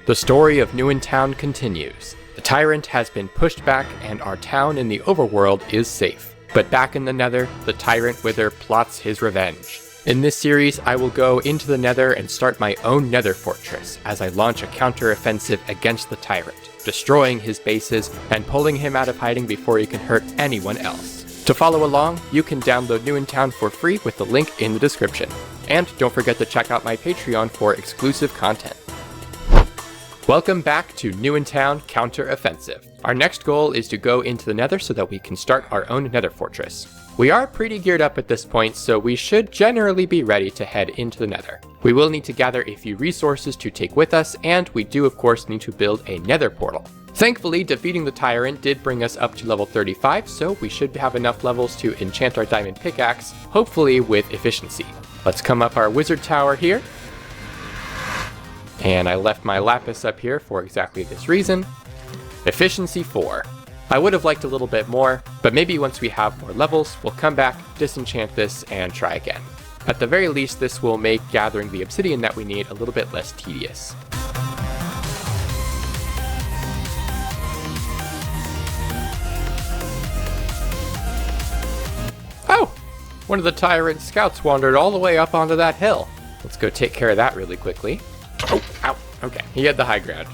The story of Newtown continues. The tyrant has been pushed back and our town in the overworld is safe. But back in the Nether, the tyrant Wither plots his revenge. In this series, I will go into the Nether and start my own Nether fortress as I launch a counter-offensive against the tyrant, destroying his bases and pulling him out of hiding before he can hurt anyone else. To follow along, you can download Newtown for free with the link in the description. And don't forget to check out my Patreon for exclusive content. Welcome back to Newtown Counter-Offensive. Our next goal is to go into the Nether so that we can start our own Nether fortress. We are pretty geared up at this point, so we should generally be ready to head into the Nether. We will need to gather a few resources to take with us, and we do of course need to build a Nether portal. Thankfully, defeating the tyrant did bring us up to level 35, so we should have enough levels to enchant our diamond pickaxe, hopefully with efficiency. Let's come up our wizard tower here. And I left my lapis up here for exactly this reason. Efficiency 4. I would have liked a little bit more, but maybe once we have more levels, we'll come back, disenchant this, and try again. At the very least, this will make gathering the obsidian that we need a little bit less tedious. Oh! One of the tyrant scouts wandered all the way up onto that hill. Let's go take care of that really quickly. Oh, ow, okay, he had the high ground.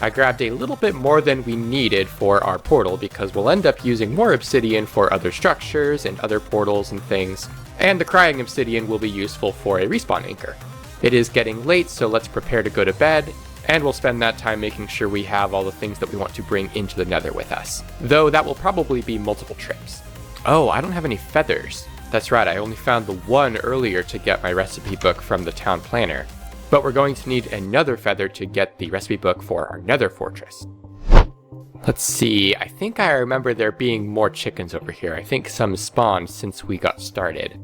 I grabbed a little bit more than we needed for our portal because we'll end up using more obsidian for other structures and other portals and things, and the crying obsidian will be useful for a respawn anchor. It is getting late, so let's prepare to go to bed, and we'll spend that time making sure we have all the things that we want to bring into the Nether with us. Though that will probably be multiple trips. Oh, I don't have any feathers. That's right, I only found the one earlier to get my recipe book from the town planner. But we're going to need another feather to get the recipe book for our Nether fortress. Let's see, I think I remember there being more chickens over here. I think some spawned since we got started.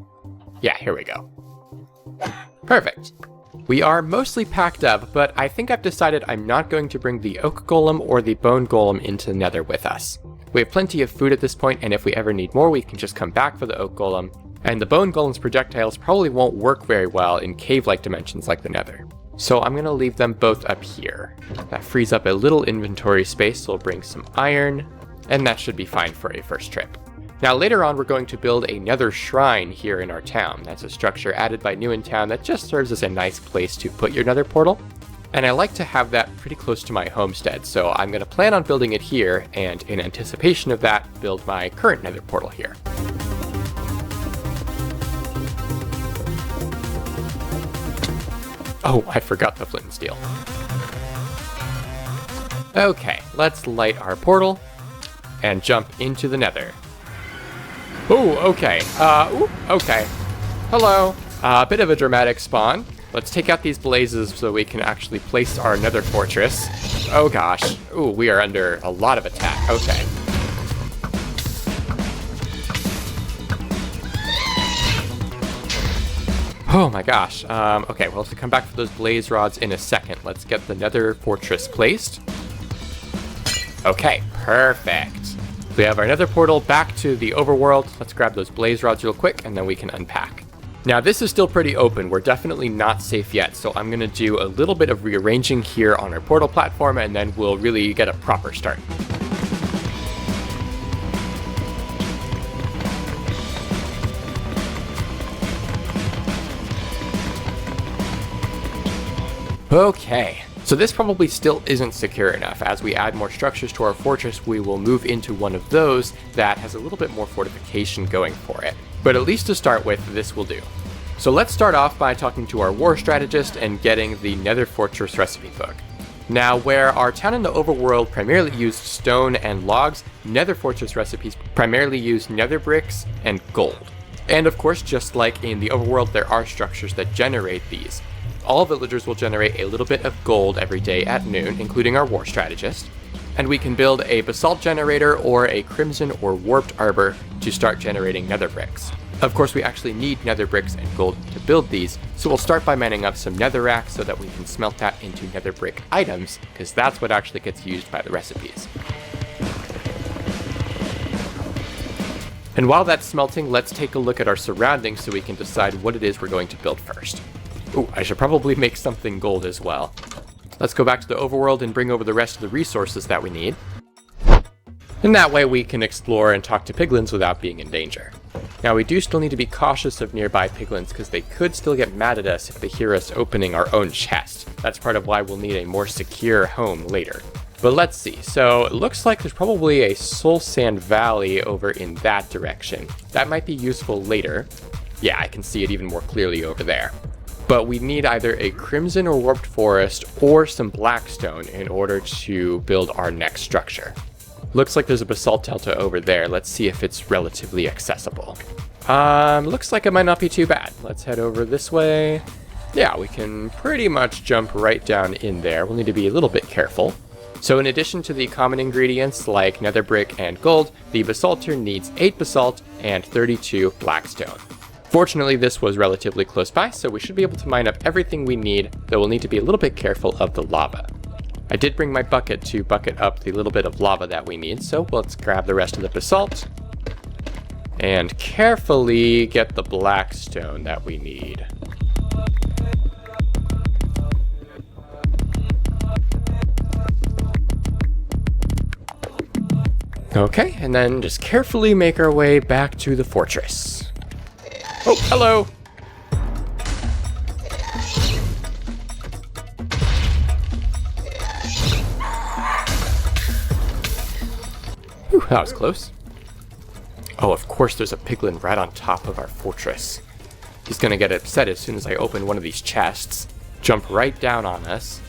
Yeah, here we go. Perfect. We are mostly packed up, but I think I've decided I'm not going to bring the oak golem or the bone golem into the Nether with us. We have plenty of food at this point, and if we ever need more, we can just come back for the oak golem. And the bone golem's projectiles probably won't work very well in cave-like dimensions like the Nether. So I'm going to leave them both up here. That frees up a little inventory space, so we'll bring some iron, and that should be fine for a first trip. Now later on we're going to build a Nether Shrine here in our town. That's a structure added by Newtown that just serves as a nice place to put your Nether portal. And I like to have that pretty close to my homestead, so I'm going to plan on building it here, and in anticipation of that, build my current Nether portal here. Oh, I forgot the flint and steel. Okay, let's light our portal and jump into the Nether. Ooh, okay. Okay. Hello. A bit of a dramatic spawn. Let's take out these blazes so we can actually place our Nether fortress. Oh gosh. Ooh, we are under a lot of attack. Okay. Oh my gosh. Okay, we'll have to come back for those blaze rods in a second. Let's get the Nether fortress placed. Okay, perfect. We have our Nether portal back to the overworld. Let's grab those blaze rods real quick and then we can unpack. Now this is still pretty open. We're definitely not safe yet, so I'm gonna do a little bit of rearranging here on our portal platform and then we'll really get a proper start. Okay, so this probably still isn't secure enough. As we add more structures to our fortress, we will move into one of those that has a little bit more fortification going for it. But at least to start with, this will do. So let's start off by talking to our war strategist and getting the Nether fortress recipe book. Now, where our town in the overworld primarily used stone and logs, Nether fortress recipes primarily use nether bricks and gold. And of course, just like in the overworld, there are structures that generate these. All villagers will generate a little bit of gold every day at noon, including our war strategist. And we can build a basalt generator or a crimson or warped arbor to start generating nether bricks. Of course, we actually need nether bricks and gold to build these, so we'll start by mining up some netherrack so that we can smelt that into nether brick items, because that's what actually gets used by the recipes. And while that's smelting, let's take a look at our surroundings so we can decide what it is we're going to build first. Ooh, I should probably make something gold as well. Let's go back to the overworld and bring over the rest of the resources that we need. And that way we can explore and talk to piglins without being in danger. Now we do still need to be cautious of nearby piglins because they could still get mad at us if they hear us opening our own chest. That's part of why we'll need a more secure home later. But let's see, so it looks like there's probably a soul sand valley over in that direction. That might be useful later. Yeah, I can see it even more clearly over there. But we need either a crimson or warped forest or some blackstone in order to build our next structure. Looks like there's a basalt delta over there. Let's see if it's relatively accessible. Looks like it might not be too bad. Let's head over this way. Yeah, we can pretty much jump right down in there. We'll need to be a little bit careful. So in addition to the common ingredients like nether brick and gold, the basalter needs 8 basalt and 32 blackstone. Fortunately, this was relatively close by, so we should be able to mine up everything we need, though we'll need to be a little bit careful of the lava. I did bring my bucket to bucket up the little bit of lava that we need, so let's grab the rest of the basalt and carefully get the blackstone that we need. Okay, and then just carefully make our way back to the fortress. Oh, hello! Whew, that was close. Oh, of course there's a piglin right on top of our fortress. He's gonna get upset as soon as I open one of these chests. Jump right down on us.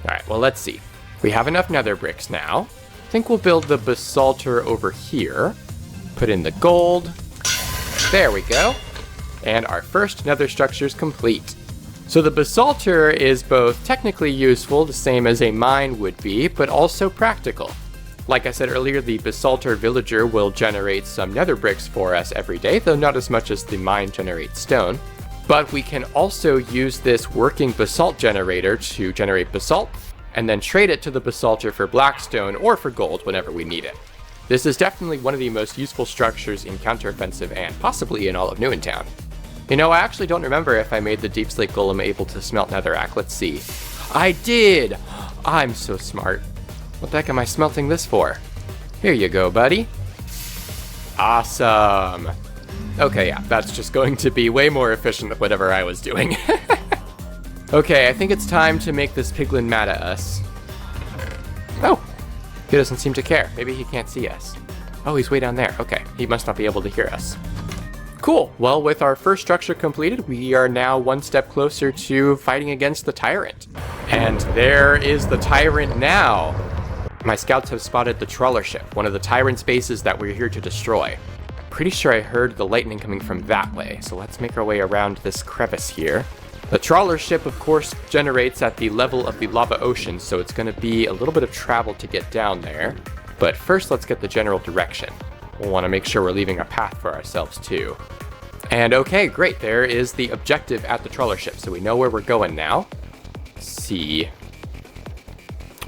Alright, well let's see. We have enough nether bricks now. I think we'll build the basalter over here. Put in the gold. There we go. And our first nether structure is complete. So the basalter is both technically useful, the same as a mine would be, but also practical. Like I said earlier, the basalter villager will generate some nether bricks for us every day, though not as much as the mine generates stone. But we can also use this working basalt generator to generate basalt, and then trade it to the basalter for blackstone or for gold whenever we need it. This is definitely one of the most useful structures in counteroffensive and possibly in all of Newintown. You know, I actually don't remember if I made the deep slate golem able to smelt netherrack. Let's see. I did! I'm so smart. What the heck am I smelting this for? Here you go, buddy. Awesome. Okay, yeah, that's just going to be way more efficient than whatever I was doing. Okay, I think it's time to make this piglin mad at us. Oh, he doesn't seem to care. Maybe he can't see us. Oh, he's way down there. Okay, he must not be able to hear us. Cool. Well, with our first structure completed, we are now one step closer to fighting against the tyrant. And there is the tyrant now. My scouts have spotted the Trawler ship, one of the tyrant's bases that we're here to destroy. Pretty sure I heard the lightning coming from that way, so let's make our way around this crevice here. The Trawler ship, of course, generates at the level of the lava ocean, so it's going to be a little bit of travel to get down there. But first, let's get the general direction. We'll want to make sure we're leaving a path for ourselves, too. And okay, great, there is the objective at the Trawler ship, so we know where we're going now. Let's see.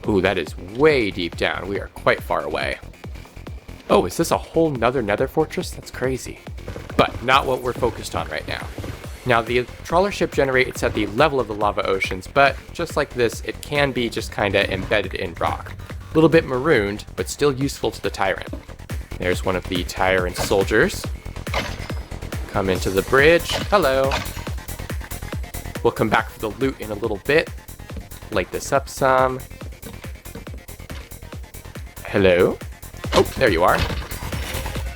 Ooh, that is way deep down. We are quite far away. Oh, is this a whole nother nether fortress? That's crazy. But not what we're focused on right now. Now, the Trawler ship generates at the level of the lava oceans, but just like this, it can be just kind of embedded in rock. A little bit marooned, but still useful to the tyrant. There's one of the tyrant soldiers. Come into the bridge. Hello. We'll come back for the loot in a little bit. Light this up some. Hello? Oh, there you are.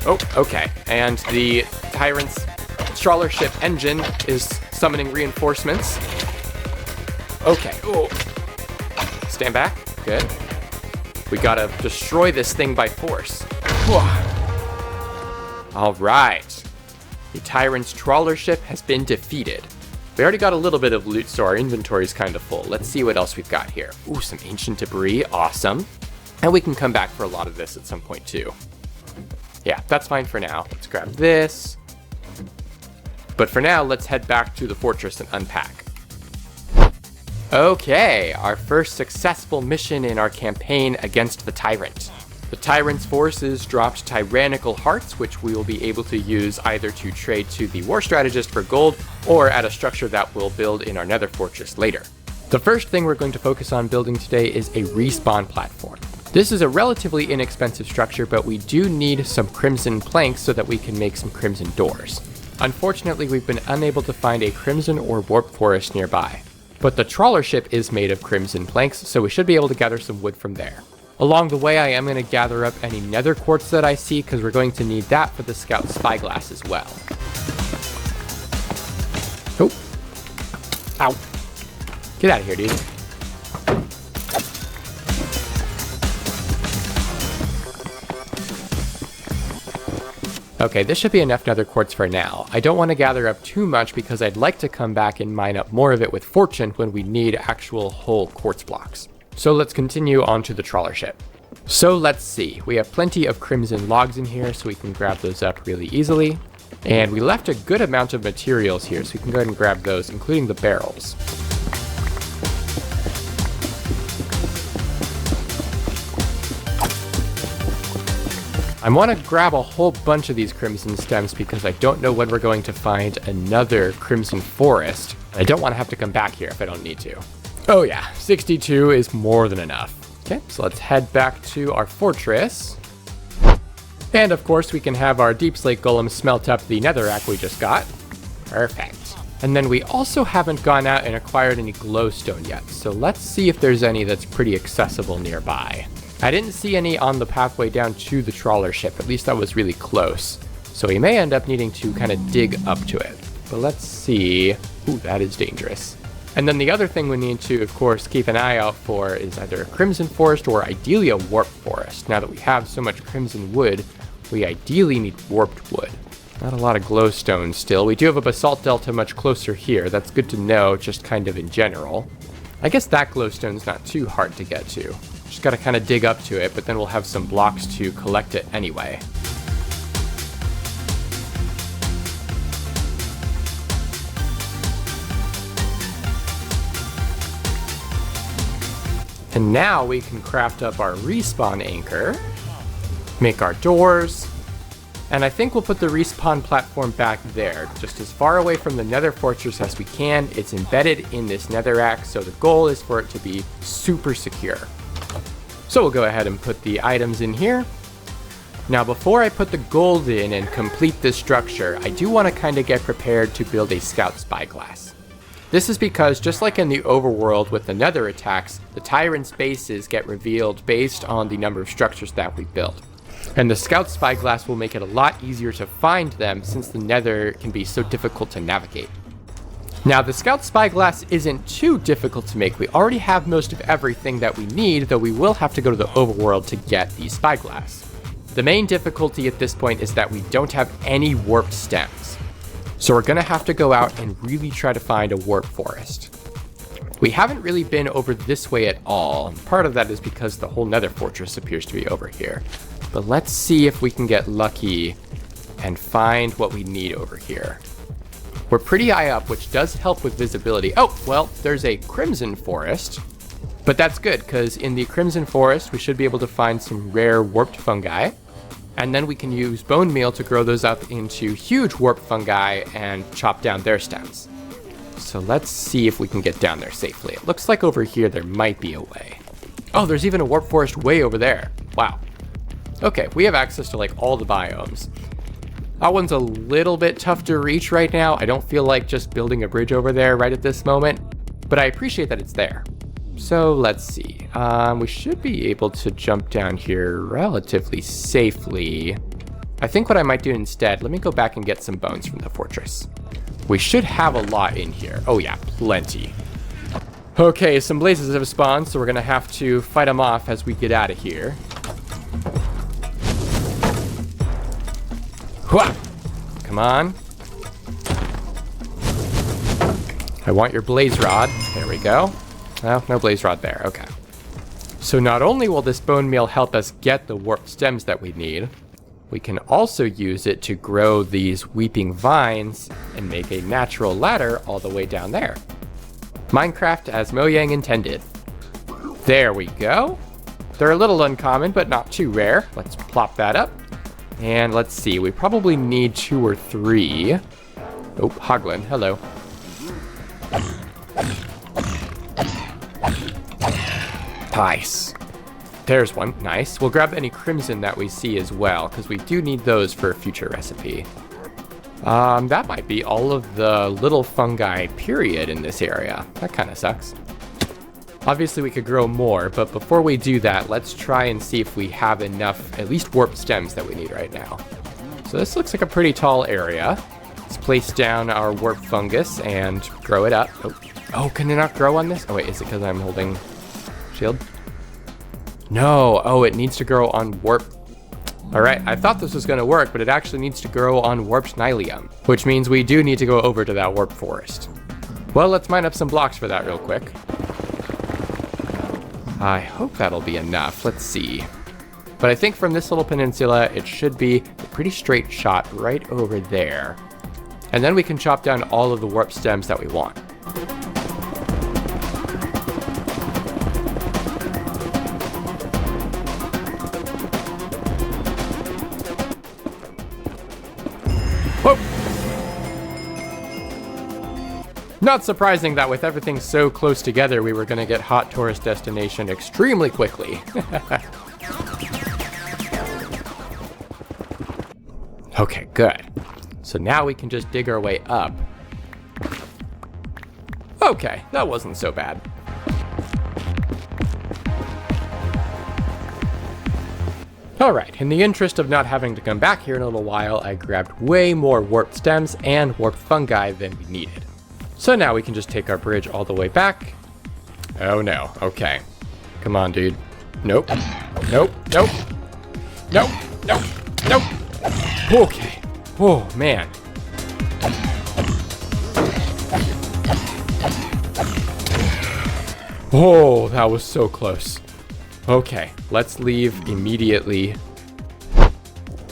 Oh, okay. And the tyrant's Trawler ship engine is summoning reinforcements. Okay. Oh. Stand back. Good. We gotta destroy this thing by force. All right. The tyrant's Trawler ship has been defeated. We already got a little bit of loot, so our inventory's kind of full. Let's see what else we've got here. Ooh, some ancient debris. Awesome. And we can come back for a lot of this at some point, too. Yeah, that's fine for now. Let's grab this. But for now, let's head back to the fortress and unpack. Okay, our first successful mission in our campaign against the tyrant. The tyrant's forces dropped tyrannical hearts, which we will be able to use either to trade to the war strategist for gold, or at a structure that we'll build in our nether fortress later. The first thing we're going to focus on building today is a respawn platform. This is a relatively inexpensive structure, but we do need some crimson planks so that we can make some crimson doors. Unfortunately, we've been unable to find a crimson or warp forest nearby. But the trawler ship is made of crimson planks, so we should be able to gather some wood from there. Along the way, I am going to gather up any nether quartz that I see, because we're going to need that for the scout spyglass as well. Oh. Ow. Get out of here, dude. Okay, this should be enough nether quartz for now. I don't want to gather up too much because I'd like to come back and mine up more of it with fortune when we need actual whole quartz blocks. So let's continue on to the trawler ship. So let's see, we have plenty of crimson logs in here so we can grab those up really easily. And we left a good amount of materials here so we can go ahead and grab those, including the barrels. I want to grab a whole bunch of these crimson stems because I don't know when we're going to find another crimson forest. I don't want to have to come back here if I don't need to. Oh yeah, 62 is more than enough. Okay, so let's head back to our fortress. And of course we can have our deep slate golem smelt up the netherrack we just got. Perfect. And then we also haven't gone out and acquired any glowstone yet, so let's see if there's any that's pretty accessible nearby. I didn't see any on the pathway down to the trawler ship, at least that was really close. So we may end up needing to kind of dig up to it. But let's see. Ooh, that is dangerous. And then the other thing we need to, of course, keep an eye out for is either a crimson forest or ideally a warp forest. Now that we have so much crimson wood, we ideally need warped wood. Not a lot of glowstone still. We do have a basalt delta much closer here. That's good to know, just kind of in general. I guess that glowstone's not too hard to get to. Just gotta kind of dig up to it, but then we'll have some blocks to collect it anyway. And now we can craft up our respawn anchor, make our doors, and I think we'll put the respawn platform back there, just as far away from the nether fortress as we can. It's embedded in this netherrack, so the goal is for it to be super secure. So we'll go ahead and put the items in here. Now before I put the gold in and complete this structure, I do want to kind of get prepared to build a scout spyglass. This is because just like in the overworld with the nether attacks, the tyrant's bases get revealed based on the number of structures that we build. And the scout spyglass will make it a lot easier to find them since the nether can be so difficult to navigate. Now, the scout spyglass isn't too difficult to make. We already have most of everything that we need, though we will have to go to the overworld to get the spyglass. The main difficulty at this point is that we don't have any warped stems. So we're gonna have to go out and really try to find a warp forest. We haven't really been over this way at all. Part of that is because the whole nether fortress appears to be over here. But let's see if we can get lucky and find what we need over here. We're pretty high up, which does help with visibility. Oh, well, there's a crimson forest, but that's good because in the crimson forest, we should be able to find some rare warped fungi, and then we can use bone meal to grow those up into huge warped fungi and chop down their stems. So let's see if we can get down there safely. It looks like over here there might be a way. Oh, there's even a warp forest way over there. Wow. Okay, we have access to like all the biomes. That one's a little bit tough to reach right now. I don't feel like just building a bridge over there right at this moment, but I appreciate that it's there. So let's see. We should be able to jump down here relatively safely. I think what I might do instead, let me go back and get some bones from the fortress. We should have a lot in here. Oh yeah, plenty. Okay, some blazes have spawned, so we're gonna have to fight them off as we get out of here. Hua! Come on. I want your blaze rod. There we go. Oh, no blaze rod there. Okay. So not only will this bone meal help us get the warped stems that we need, we can also use it to grow these weeping vines and make a natural ladder all the way down there. Minecraft as Mojang intended. There we go. They're a little uncommon, but not too rare. Let's plop that up. And let's see, we probably need 2 or 3. Oh, Hoglin, hello. Nice. There's one. Nice. We'll grab any crimson that we see as well, because we do need those for a future recipe. That might be all of the little fungi, period, in this area. That kind of sucks. Obviously, we could grow more, but before we do that, let's try and see if we have enough, at least warp stems that we need right now. So this looks like a pretty tall area. Let's place down our warp fungus and grow it up. Oh, can it not grow on this? Oh, wait, is it because I'm holding shield? No. Oh, it needs to grow on warp. All right, I thought this was going to work, but it actually needs to grow on warped nylium, which means we do need to go over to that warp forest. Well, let's mine up some blocks for that real quick. I hope that'll be enough. Let's see. But I think from this little peninsula, it should be a pretty straight shot right over there. And then we can chop down all of the warp stems that we want. Whoa! Not surprising that with everything so close together, we were going to get hot tourist destination extremely quickly. Okay, good. So now we can just dig our way up. Okay, that wasn't so bad. Alright, in the interest of not having to come back here in a little while, I grabbed way more warped stems and warped fungi than we needed. So now we can just take our bridge all the way back. Oh no, okay. Come on, dude. Nope. Nope, nope. Nope, nope, nope. Okay. Oh, man. Oh, that was so close. Okay, let's leave immediately.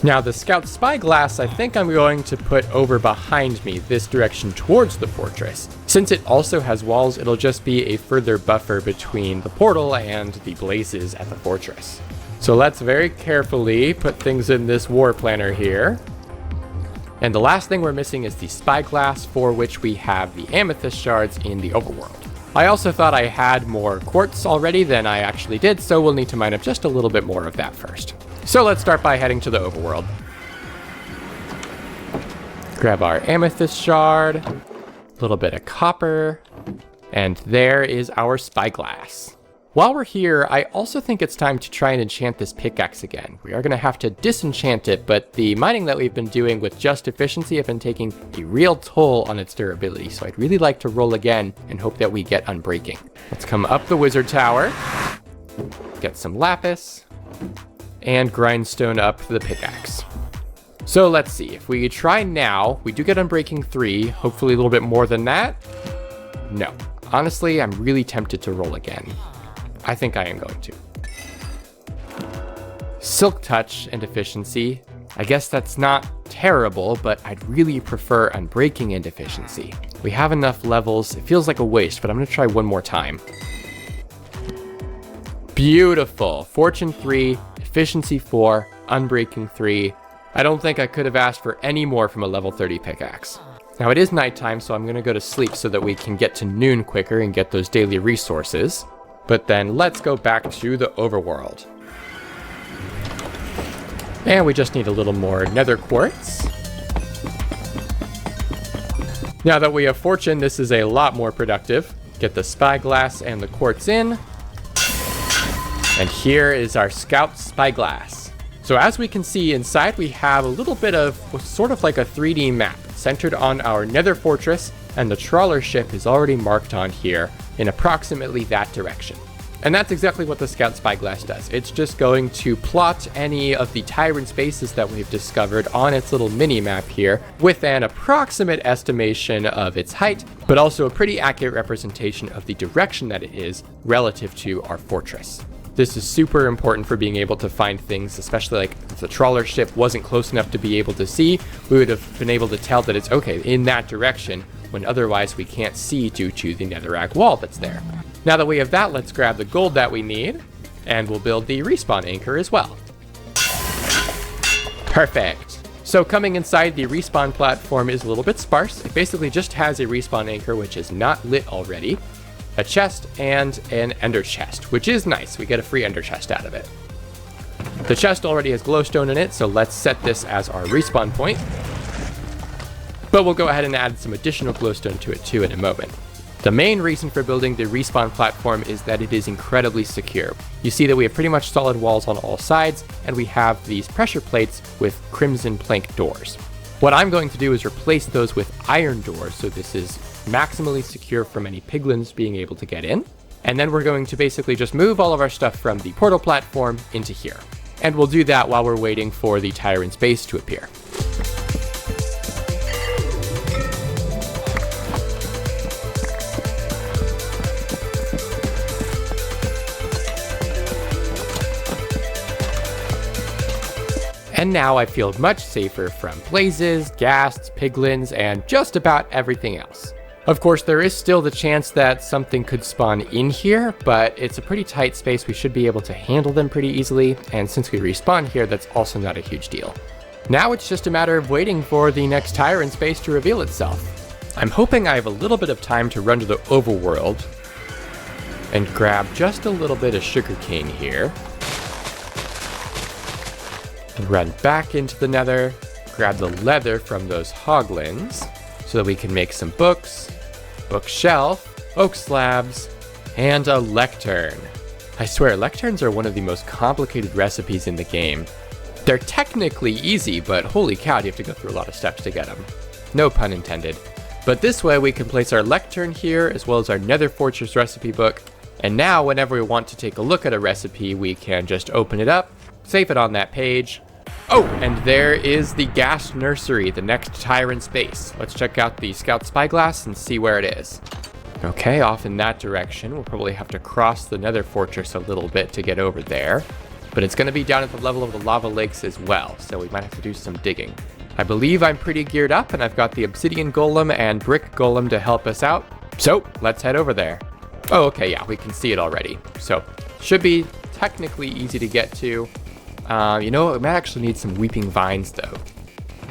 Now, the scout spyglass, I think I'm going to put over behind me, this direction towards the fortress. Since it also has walls, it'll just be a further buffer between the portal and the blazes at the fortress. So let's very carefully put things in this war planner here. And the last thing we're missing is the spyglass, for which we have the amethyst shards in the overworld. I also thought I had more quartz already than I actually did, so we'll need to mine up just a little bit more of that first. So let's start by heading to the overworld. Grab our amethyst shard, a little bit of copper, and there is our spyglass. While we're here, I also think it's time to try and enchant this pickaxe again. We are going to have to disenchant it, but the mining that we've been doing with just efficiency have been taking a real toll on its durability, so I'd really like to roll again and hope that we get unbreaking. Let's come up the wizard tower, get some lapis, and grindstone up the pickaxe. So let's see, if we try now, we do get unbreaking 3, hopefully a little bit more than that. No, honestly, I'm really tempted to roll again. I think I am going to. Silk touch and efficiency. I guess that's not terrible, but I'd really prefer unbreaking and efficiency. We have enough levels. It feels like a waste, but I'm going to try one more time. Beautiful. Fortune 3, efficiency 4, unbreaking 3. I don't think I could have asked for any more from a level 30 pickaxe. Now it is nighttime, so I'm going to go to sleep so that we can get to noon quicker and get those daily resources. But then let's go back to the overworld. And we just need a little more nether quartz. Now that we have fortune, this is a lot more productive. Get the spyglass and the quartz in. And here is our scout spyglass. So as we can see inside, we have a little bit of sort of like a 3D map centered on our nether fortress, and the trawler ship is already marked on here in approximately that direction. And that's exactly what the scout spyglass does. It's just going to plot any of the tyrant bases that we've discovered on its little mini map here with an approximate estimation of its height, but also a pretty accurate representation of the direction that it is relative to our fortress. This is super important for being able to find things, especially like if the trawler ship wasn't close enough to be able to see, we would have been able to tell that it's okay in that direction when otherwise we can't see due to the netherrack wall that's there. Now that we have that, let's grab the gold that we need, and we'll build the respawn anchor as well. Perfect. So coming inside, the respawn platform is a little bit sparse. It basically just has a respawn anchor, which is not lit already. a chest and an ender chest, which is nice. We get a free ender chest out of it. The chest already has glowstone in it, so let's set this as our respawn point. But we'll go ahead and add some additional glowstone to it too in a moment. The main reason for building the respawn platform is that it is incredibly secure. You see that we have pretty much solid walls on all sides, and we have these pressure plates with crimson plank doors. What I'm going to do is replace those with iron doors, so this is maximally secure from any piglins being able to get in. And then we're going to basically just move all of our stuff from the portal platform into here. And we'll do that while we're waiting for the tyrant's base to appear. And now I feel much safer from blazes, ghasts, piglins, and just about everything else. Of course, there is still the chance that something could spawn in here, but it's a pretty tight space. We should be able to handle them pretty easily, and since we respawn here, that's also not a huge deal. Now it's just a matter of waiting for the next tyrant space to reveal itself. I'm hoping I have a little bit of time to run to the overworld and grab just a little bit of sugarcane here. And run back into the nether, grab the leather from those hoglins so that we can make some books, bookshelf, oak slabs, and a lectern. I swear, lecterns are one of the most complicated recipes in the game. They're technically easy, but holy cow, you have to go through a lot of steps to get them. No pun intended. But this way we can place our lectern here, as well as our nether fortress recipe book. And now, whenever we want to take a look at a recipe, we can just open it up, save it on that page. Oh, and there is the Ghast nursery, the next tyrant's base. Let's check out the scout spyglass and see where it is. Okay, off in that direction. We'll probably have to cross the nether fortress a little bit to get over there. But it's going to be down at the level of the lava lakes as well, so we might have to do some digging. I believe I'm pretty geared up, and I've got the obsidian golem and brick golem to help us out. So, let's head over there. Oh, okay, yeah, we can see it already. So, should be technically easy to get to. You know, we might actually need some weeping vines though.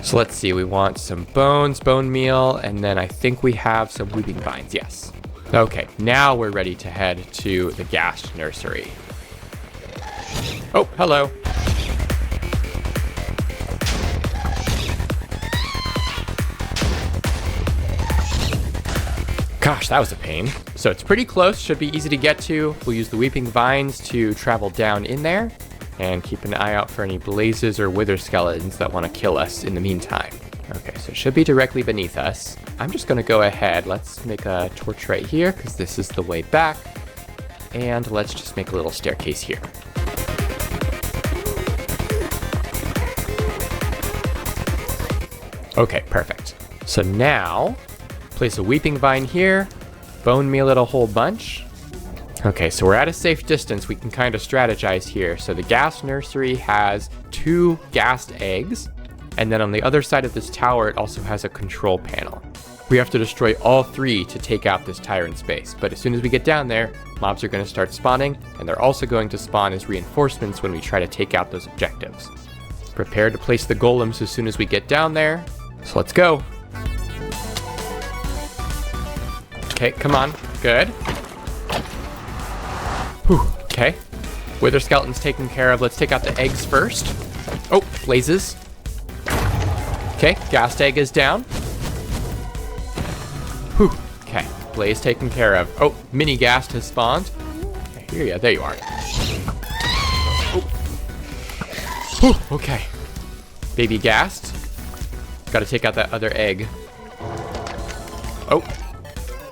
So let's see, we want some bones, bone meal, and then I think we have some weeping vines, yes. Okay, now we're ready to head to the Ghast nursery. Oh, hello. Gosh, that was a pain. So it's pretty close, should be easy to get to. We'll use the weeping vines to travel down in there. And keep an eye out for any blazes or wither skeletons that want to kill us in the meantime. Okay, so it should be directly beneath us. I'm just going to go ahead. Let's make a torch right here because this is the way back. And let's just make a little staircase here. Okay, perfect. So now, place a weeping vine here, bone meal it a whole bunch. Okay, so we're at a safe distance. We can kind of strategize here. So the Ghast nursery has 2 ghast eggs, and then on the other side of this tower, it also has a control panel. We have to destroy all 3 to take out this tyrant space, but as soon as we get down there, mobs are going to start spawning, and they're also going to spawn as reinforcements when we try to take out those objectives. Prepare to place the golems as soon as we get down there, so let's go. Okay, come on, good. Whew, okay. Wither skeleton's taken care of. Let's take out the eggs first. Oh, blazes. Okay, ghast egg is down. Whew, okay. Blaze taken care of. Oh, mini ghast has spawned. Okay, here you are. There you are. Oh. Whew, okay. Baby ghast. Gotta take out that other egg. Oh.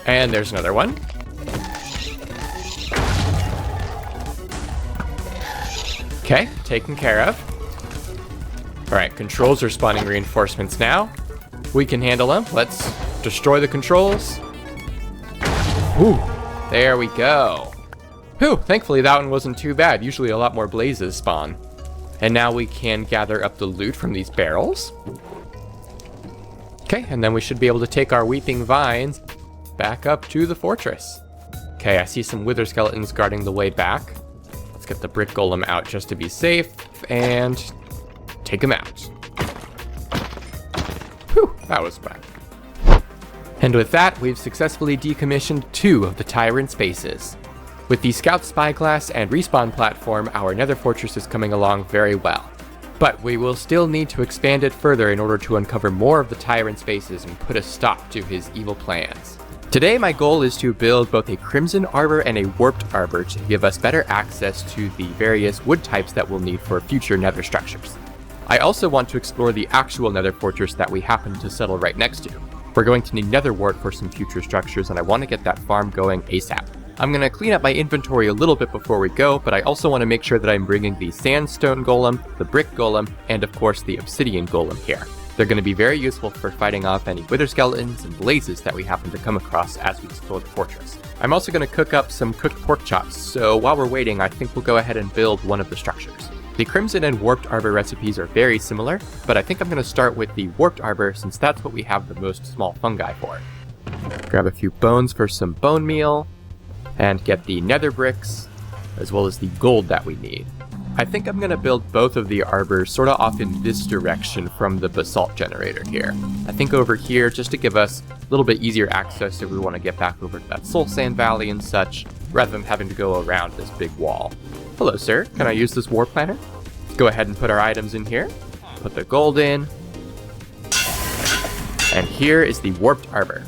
And there's another one. Okay, taken care of. All right, controls are spawning reinforcements now. We can handle them. Let's destroy the controls. Whew, there we go. Whew, thankfully that one wasn't too bad. Usually a lot more blazes spawn. And now we can gather up the loot from these barrels. Okay, and then we should be able to take our weeping vines back up to the fortress. Okay, I see some wither skeletons guarding the way back. Let's get the brick golem out just to be safe and take him out. Whew, that was bad. And with that, we've successfully decommissioned 2 of the tyrant's bases. With the scout spyglass and respawn platform, our nether fortress is coming along very well. But we will still need to expand it further in order to uncover more of the tyrant's bases and put a stop to his evil plans. Today my goal is to build both a crimson arbor and a warped arbor to give us better access to the various wood types that we'll need for future nether structures. I also want to explore the actual nether fortress that we happen to settle right next to. We're going to need nether wart for some future structures, and I want to get that farm going ASAP. I'm going to clean up my inventory a little bit before we go, but I also want to make sure that I'm bringing the sandstone golem, the brick golem, and of course the obsidian golem here. They're going to be very useful for fighting off any wither skeletons and blazes that we happen to come across as we explore the fortress. I'm also going to cook up some cooked pork chops, so while we're waiting, I think we'll go ahead and build one of the structures. The crimson and warped arbor recipes are very similar, but I think I'm going to start with the warped arbor since that's what we have the most small fungi for. Grab a few bones for some bone meal, and get the nether bricks, as well as the gold that we need. I think I'm going to build both of the arbors sort of off in this direction from the basalt generator here. I think over here, just to give us a little bit easier access if we want to get back over to that soul sand valley and such, rather than having to go around this big wall. Hello, sir. Can I use this war planner? Let's go ahead and put our items in here. Put the gold in. And here is the warped arbor.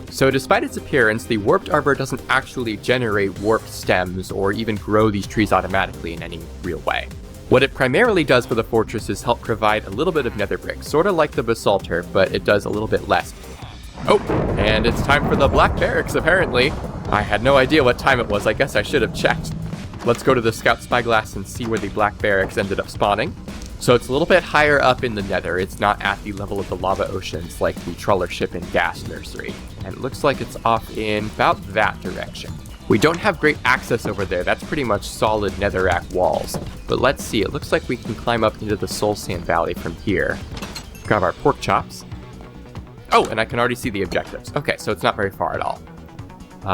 So despite its appearance, the warped arbor doesn't actually generate warped stems or even grow these trees automatically in any real way. What it primarily does for the fortress is help provide a little bit of nether brick, sort of like the basalter, but it does a little bit less. Oh, and it's time for the black barracks, apparently. I had no idea what time it was. I guess I should have checked. Let's go to the scout spyglass and see where the black barracks ended up spawning. So it's a little bit higher up in the nether. It's not at the level of the lava oceans like the Trawler ship in Ghast nursery. And it looks like it's off in about that direction. We don't have great access over there. That's pretty much solid netherrack walls. But let's see. It looks like we can climb up into the soul sand valley from here. Grab our pork chops. Oh, and I can already see the objectives. Okay, so it's not very far at all.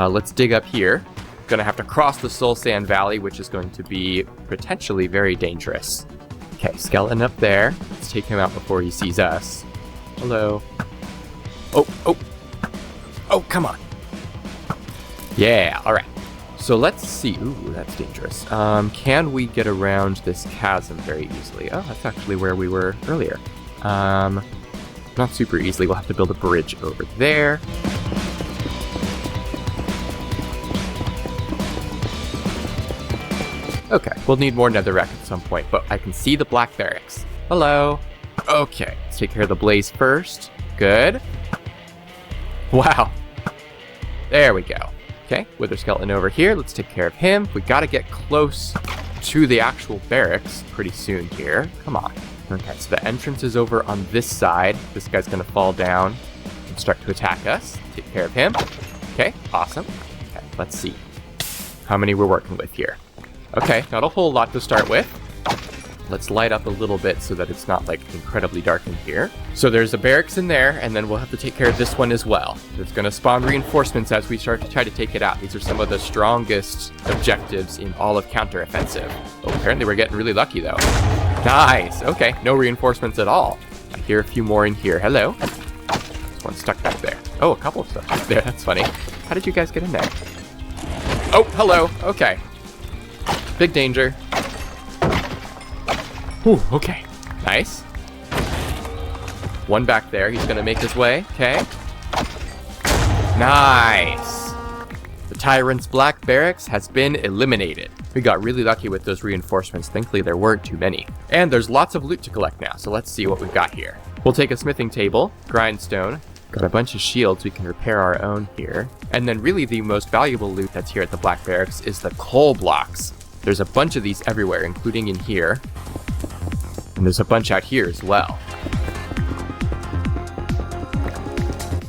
Let's dig up here. Gonna have to cross the soul sand valley, which is going to be potentially very dangerous. Okay, skeleton up there. Let's take him out before he sees us. Hello. Oh, come on. Yeah, all right. So let's see. Ooh, that's dangerous. Can we get around this chasm very easily? Oh, that's actually where we were earlier. Not super easily. We'll have to build a bridge over there. Okay, we'll need more netherrack at some point, but I can see the black barracks. Hello. Okay, let's take care of the blaze first. Good. Wow. There we go. Okay, wither skeleton over here. Let's take care of him. We gotta get close to the actual barracks pretty soon here. Come on. Okay, so the entrance is over on this side. This guy's gonna fall down and start to attack us. Take care of him. Okay, awesome. Okay, let's see how many we're working with here. Okay, not a whole lot to start with. Let's light up a little bit so that it's not like incredibly dark in here. So there's a barracks in there, and then we'll have to take care of this one as well. It's going to spawn reinforcements as we start to try to take it out. These are some of the strongest objectives in all of counteroffensive. Oh, apparently we're getting really lucky though. Nice. Okay, no reinforcements at all. I hear a few more in here. Hello. There's one stuck back there. Oh, a couple of stuck back there. That's funny. How did you guys get in there? Oh, hello. Okay. Big danger. Ooh, okay. Nice. One back there. He's gonna make his way. Okay. Nice. The tyrant's black barracks has been eliminated. We got really lucky with those reinforcements. Thankfully, there weren't too many. And there's lots of loot to collect now, so let's see what we've got here. We'll take a smithing table, grindstone, got a bunch of shields we can repair our own here. And then really the most valuable loot that's here at the black barracks is the coal blocks. There's a bunch of these everywhere, including in here. And there's a bunch out here as well.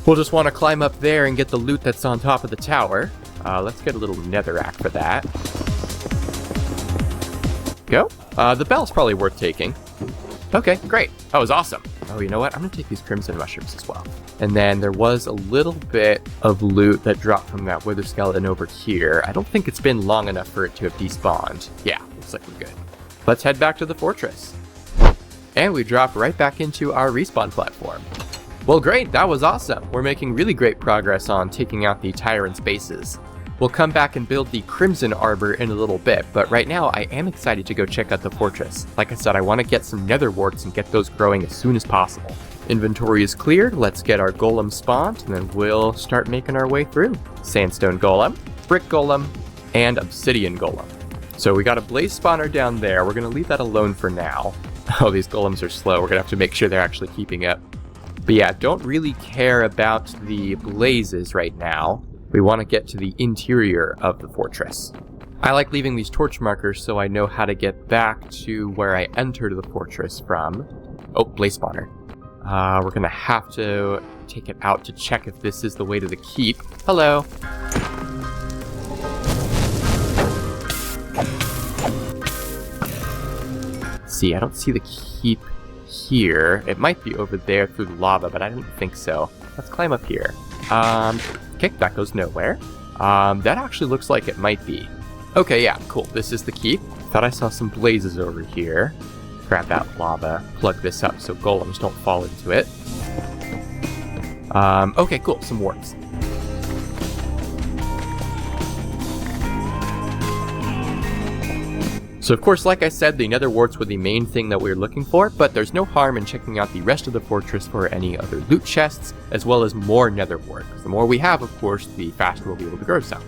We'll just want to climb up there and get the loot that's on top of the tower. Let's get a little netherrack for that. Go. The bell's probably worth taking. Okay, great. That was awesome. Oh, you know what? I'm going to take these crimson mushrooms as well. And then there was a little bit of loot that dropped from that wither skeleton over here. I don't think it's been long enough for it to have despawned. Yeah, looks like we're good. Let's head back to the fortress. And we drop right back into our respawn platform. Well, great, that was awesome. We're making really great progress on taking out the tyrant's bases. We'll come back and build the Crimson Arbor in a little bit, but right now I am excited to go check out the fortress. Like I said, I want to get some nether warts and get those growing as soon as possible. Inventory is cleared, let's get our golem spawned, and then we'll start making our way through. Sandstone golem, brick golem, and obsidian golem. So we got a blaze spawner down there, we're going to leave that alone for now. Oh, these golems are slow, we're going to have to make sure they're actually keeping up. But yeah, don't really care about the blazes right now. We want to get to the interior of the fortress. I like leaving these torch markers so I know how to get back to where I entered the fortress from. Oh, blaze spawner. We're going to have to take it out to check if this is the way to the keep. Hello. See, I don't see the keep here. It might be over there through the lava, but I didn't think so. Let's climb up here. Okay, that goes nowhere. That actually looks like it might be. Okay, yeah, cool. This is the keep. Thought I saw some blazes over here. Grab that lava, plug this up so golems don't fall into it. Okay, cool, some warts. So of course, like I said, the nether warts were the main thing that we were looking for, but there's no harm in checking out the rest of the fortress for any other loot chests, as well as more nether wart. The more we have, of course, the faster we'll be able to grow some.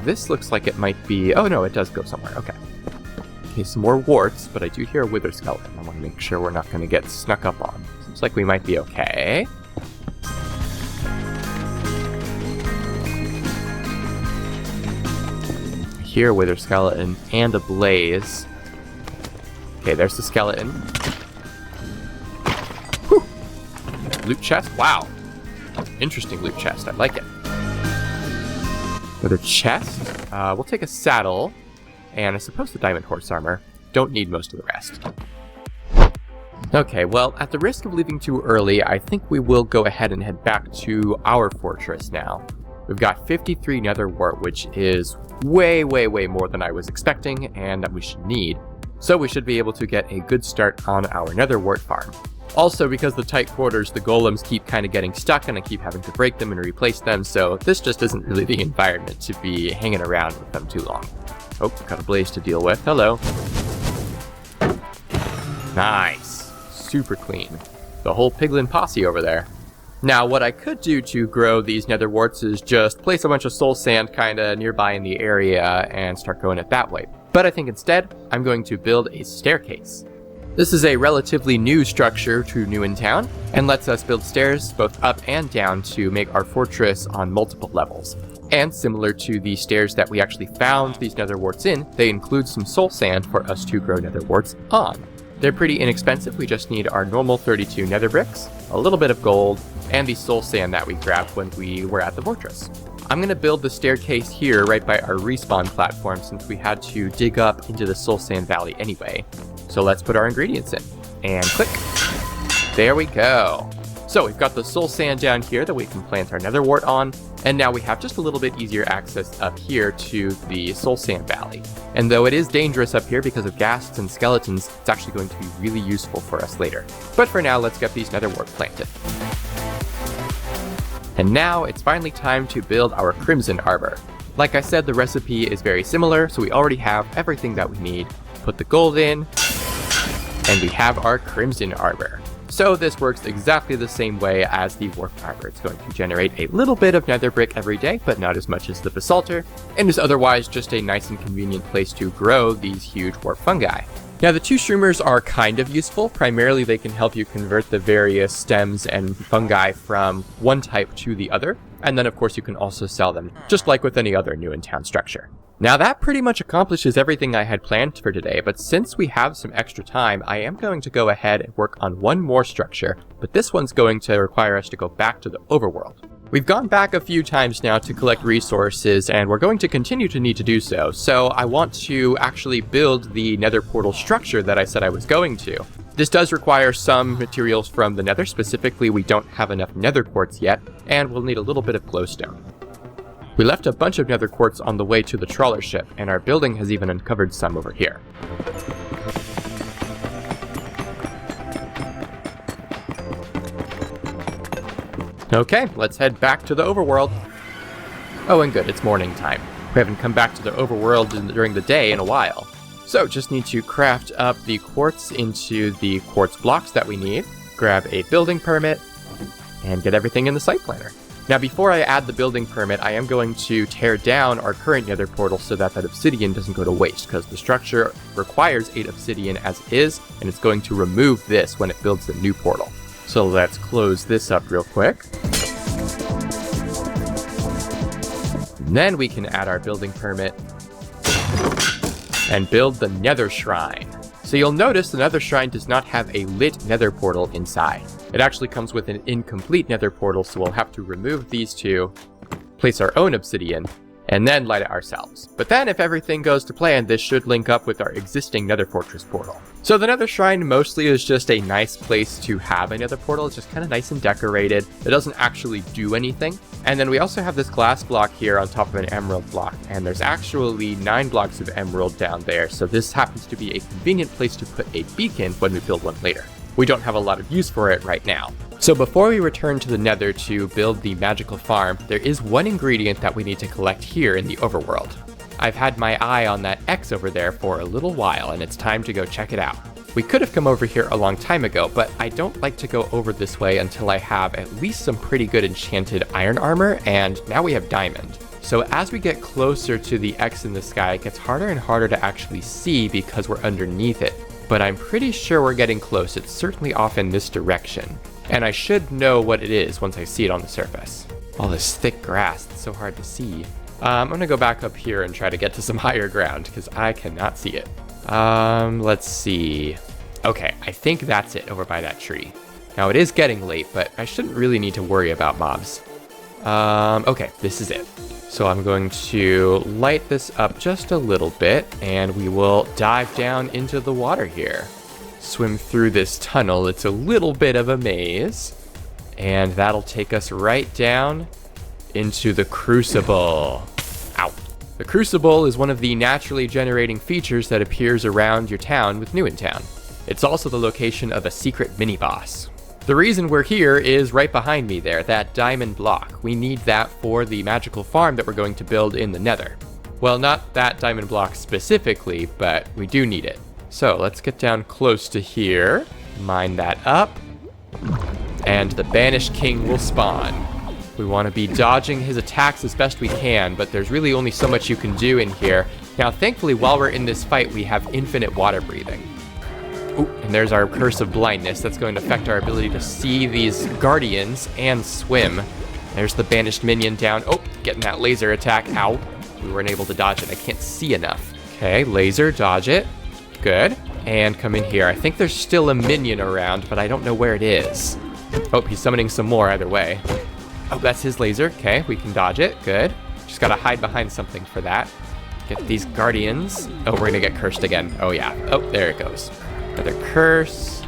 This looks like it might be... Oh no, it does go somewhere, okay. Okay, some more warts, but I do hear a wither skeleton. I want to make sure we're not going to get snuck up on. Seems like we might be okay. Here, wither skeleton and a blaze. Okay, there's the skeleton. Whew. Loot chest? Wow. Interesting loot chest. I like it. Another chest. We'll take a saddle. And I suppose the diamond horse armor. Don't need most of the rest. Okay, well, at the risk of leaving too early, I think we will go ahead and head back to our fortress now. We've got 53 nether wart, which is way more than I was expecting and that we should need. So we should be able to get a good start on our nether wart farm. Also, because the tight quarters, the golems keep kind of getting stuck and I keep having to break them and replace them, so this just isn't really the environment to be hanging around with them too long. Oh, got a blaze to deal with. Hello. Nice. Super clean. The whole piglin posse over there. Now, what I could do to grow these nether warts is just place a bunch of soul sand kind of nearby in the area and start growing it that way. But I think instead, I'm going to build a staircase. This is a relatively new structure to New in Town, and lets us build stairs both up and down to make our fortress on multiple levels. And similar to the stairs that we actually found these nether warts in, they include some soul sand for us to grow nether warts on. They're pretty inexpensive, we just need our normal 32 nether bricks, a little bit of gold, and the soul sand that we grabbed when we were at the fortress. I'm going to build the staircase here right by our respawn platform since we had to dig up into the soul sand valley anyway. So let's put our ingredients in, and click. There we go. So we've got the soul sand down here that we can plant our nether wart on, and now we have just a little bit easier access up here to the soul sand valley. And though it is dangerous up here because of ghasts and skeletons, it's actually going to be really useful for us later. But for now, let's get these nether wart planted. And now it's finally time to build our Crimson Arbor. Like I said, the recipe is very similar, so we already have everything that we need. Put the gold in, and we have our Crimson Arbor. So this works exactly the same way as the warp arbor. It's going to generate a little bit of nether brick every day, but not as much as the basalter, and is otherwise just a nice and convenient place to grow these huge warp fungi. Now the two shroomers are kind of useful. Primarily they can help you convert the various stems and fungi from one type to the other, and then of course you can also sell them, just like with any other New in Town structure. Now that pretty much accomplishes everything I had planned for today, but since we have some extra time, I am going to go ahead and work on one more structure, but this one's going to require us to go back to the overworld. We've gone back a few times now to collect resources, and we're going to continue to need to do so, so I want to actually build the nether portal structure that I said I was going to. This does require some materials from the nether. Specifically, we don't have enough nether quartz yet, and we'll need a little bit of glowstone. We left a bunch of nether quartz on the way to the trawler ship, and our building has even uncovered some over here. Okay, let's head back to the overworld. Oh, and good, it's morning time. We haven't come back to the overworld during the day in a while. So, just need to craft up the quartz into the quartz blocks that we need, grab a building permit, and get everything in the site planner. Now, before I add the building permit, I am going to tear down our current nether portal so that obsidian doesn't go to waste, because the structure requires 8 obsidian as is, and it's going to remove this when it builds the new portal. So let's close this up real quick. And then we can add our building permit and build the Nether Shrine. So you'll notice the Nether Shrine does not have a lit nether portal inside. It actually comes with an incomplete nether portal, so we'll have to remove these two, place our own obsidian, and then light it ourselves. But then if everything goes to plan, this should link up with our existing nether fortress portal. So the Nether Shrine mostly is just a nice place to have a nether portal. It's just kind of nice and decorated. It doesn't actually do anything. And then we also have this glass block here on top of an emerald block, and there's actually 9 blocks of emerald down there, so this happens to be a convenient place to put a beacon when we build one later. We don't have a lot of use for it right now. So before we return to the nether to build the magical farm, there is one ingredient that we need to collect here in the overworld. I've had my eye on that X over there for a little while, and it's time to go check it out. We could have come over here a long time ago, but I don't like to go over this way until I have at least some pretty good enchanted iron armor, and now we have diamond. So as we get closer to the X in the sky, it gets harder and harder to actually see because we're underneath it. But I'm pretty sure we're getting close. It's certainly off in this direction. And I should know what it is once I see it on the surface. All this thick grass, it's so hard to see. I'm gonna go back up here and try to get to some higher ground because I cannot see it. Let's see. Okay, I think that's it over by that tree. Now it is getting late, but I shouldn't really need to worry about mobs. Okay, this is it. So I'm going to light this up just a little bit, and we will dive down into the water here. Swim through this tunnel. It's a little bit of a maze, and that'll take us right down into the crucible. Ow. The crucible is one of the naturally generating features that appears around your town with New in Town. It's also the location of a secret mini-boss. The reason we're here is right behind me there, that diamond block. We need that for the magical farm that we're going to build in the nether. Well, not that diamond block specifically, but we do need it. So let's get down close to here, mine that up, and the Banished King will spawn. We want to be dodging his attacks as best we can, but there's really only so much you can do in here. Now, thankfully, while we're in this fight, we have infinite water breathing. Ooh, and there's our curse of blindness. That's going to affect our ability to see these guardians and swim. There's the banished minion down. Oh, getting that laser attack. Ow. We weren't able to dodge it. I can't see enough. Okay, laser, dodge it. Good. And come in here. I think there's still a minion around, but I don't know where it is. Oh, he's summoning some more either way. Oh, that's his laser. Okay, we can dodge it. Good. Just gotta hide behind something for that. Get these guardians. Oh, we're gonna get cursed again. Oh, yeah. Oh, there it goes. Another curse.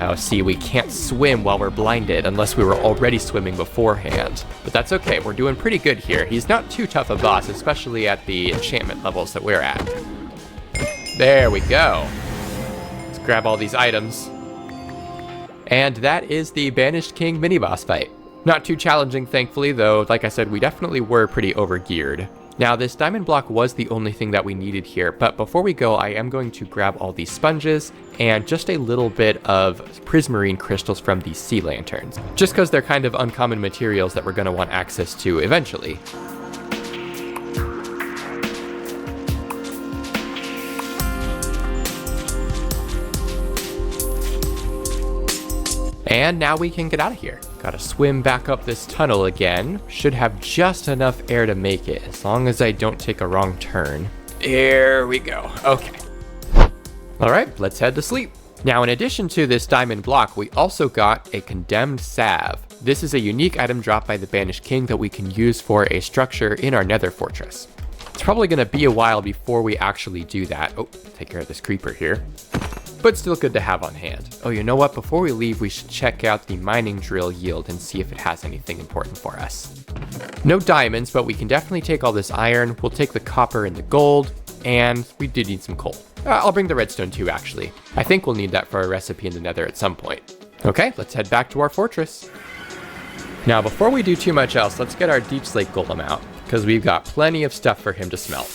Oh, see, we can't swim while we're blinded unless we were already swimming beforehand. But that's okay, we're doing pretty good here. He's not too tough a boss, especially at the enchantment levels that we're at. There we go. Let's grab all these items. And that is the Banished King mini-boss fight. Not too challenging, thankfully, though, like I said, we definitely were pretty over-geared. Now, this diamond block was the only thing that we needed here, but before we go, I am going to grab all these sponges and just a little bit of prismarine crystals from these sea lanterns, just because they're kind of uncommon materials that we're going to want access to eventually. And now we can get out of here. Gotta swim back up this tunnel again. Should have just enough air to make it, as long as I don't take a wrong turn. Here we go. Okay. All right, let's head to sleep. Now, in addition to this diamond block, we also got a condemned salve. This is a unique item dropped by the Banished King that we can use for a structure in our nether fortress. It's probably gonna be a while before we actually do that. Oh, take care of this creeper here. But still good to have on hand. Oh, you know what? Before we leave, we should check out the mining drill yield and see if it has anything important for us. No diamonds, but we can definitely take all this iron. We'll take the copper and the gold, and we did need some coal. I'll bring the redstone too, actually. I think we'll need that for a recipe in the nether at some point. Okay, let's head back to our fortress. Now, before we do too much else, let's get our deep slate golem out, because we've got plenty of stuff for him to smelt.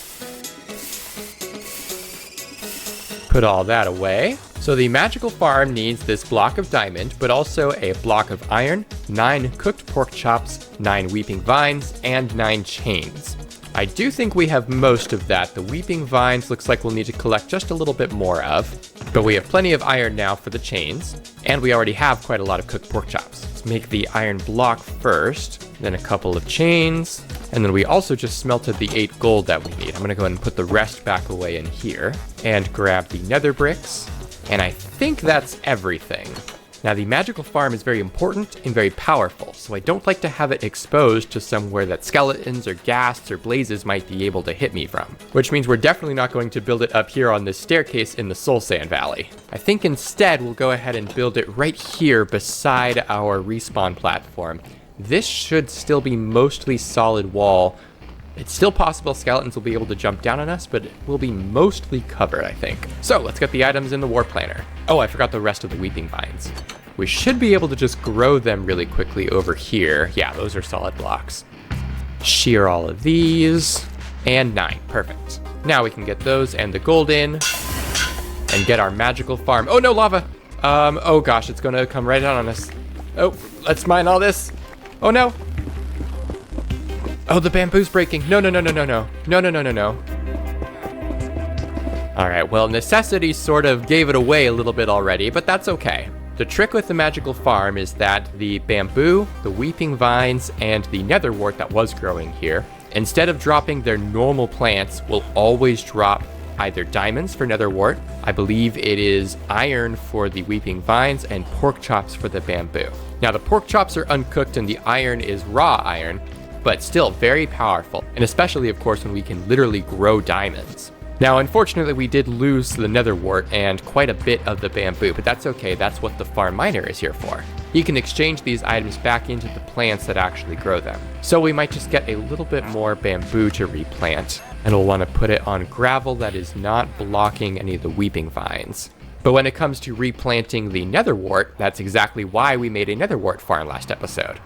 Put all that away. So the magical farm needs this block of diamond, but also a block of iron, 9 cooked pork chops, 9 weeping vines, and 9 chains. I do think we have most of that. The weeping vines looks like we'll need to collect just a little bit more of, but we have plenty of iron now for the chains, and we already have quite a lot of cooked pork chops. Let's make the iron block first, then a couple of chains, and then we also just smelted the 8 gold that we need. I'm gonna go ahead and put the rest back away in here, and grab the nether bricks, and I think that's everything. Now, the magical farm is very important and very powerful, so I don't like to have it exposed to somewhere that skeletons or ghasts or blazes might be able to hit me from, which means we're definitely not going to build it up here on this staircase in the Soul Sand Valley. I think instead we'll go ahead and build it right here beside our respawn platform. This should still be mostly solid wall. It's still possible skeletons will be able to jump down on us, but it will be mostly covered, I think. So let's get the items in the war planner. Oh, I forgot the rest of the weeping vines. We should be able to just grow them really quickly over here. Yeah, those are solid blocks. Shear all of these, and 9, perfect. Now we can get those and the gold in, and get our magical farm. Oh no, lava! Oh gosh, it's gonna come right down on us. Oh, let's mine all this. Oh no! Oh, the bamboo's breaking. No, no, no, no, no, no. No, no, no, no, no. All right, well, necessity sort of gave it away a little bit already, but that's okay. The trick with the magical farm is that the bamboo, the weeping vines, and the nether wart that was growing here, instead of dropping their normal plants, will always drop either diamonds for nether wart, I believe it is iron for the weeping vines, and pork chops for the bamboo. Now, the pork chops are uncooked and the iron is raw iron, but still very powerful, and especially, of course, when we can literally grow diamonds. Now, unfortunately, we did lose the nether wart and quite a bit of the bamboo, but that's okay. That's what the farm miner is here for. He can exchange these items back into the plants that actually grow them. So we might just get a little bit more bamboo to replant, and we'll want to put it on gravel that is not blocking any of the weeping vines. But when it comes to replanting the nether wart, that's exactly why we made a nether wart farm last episode.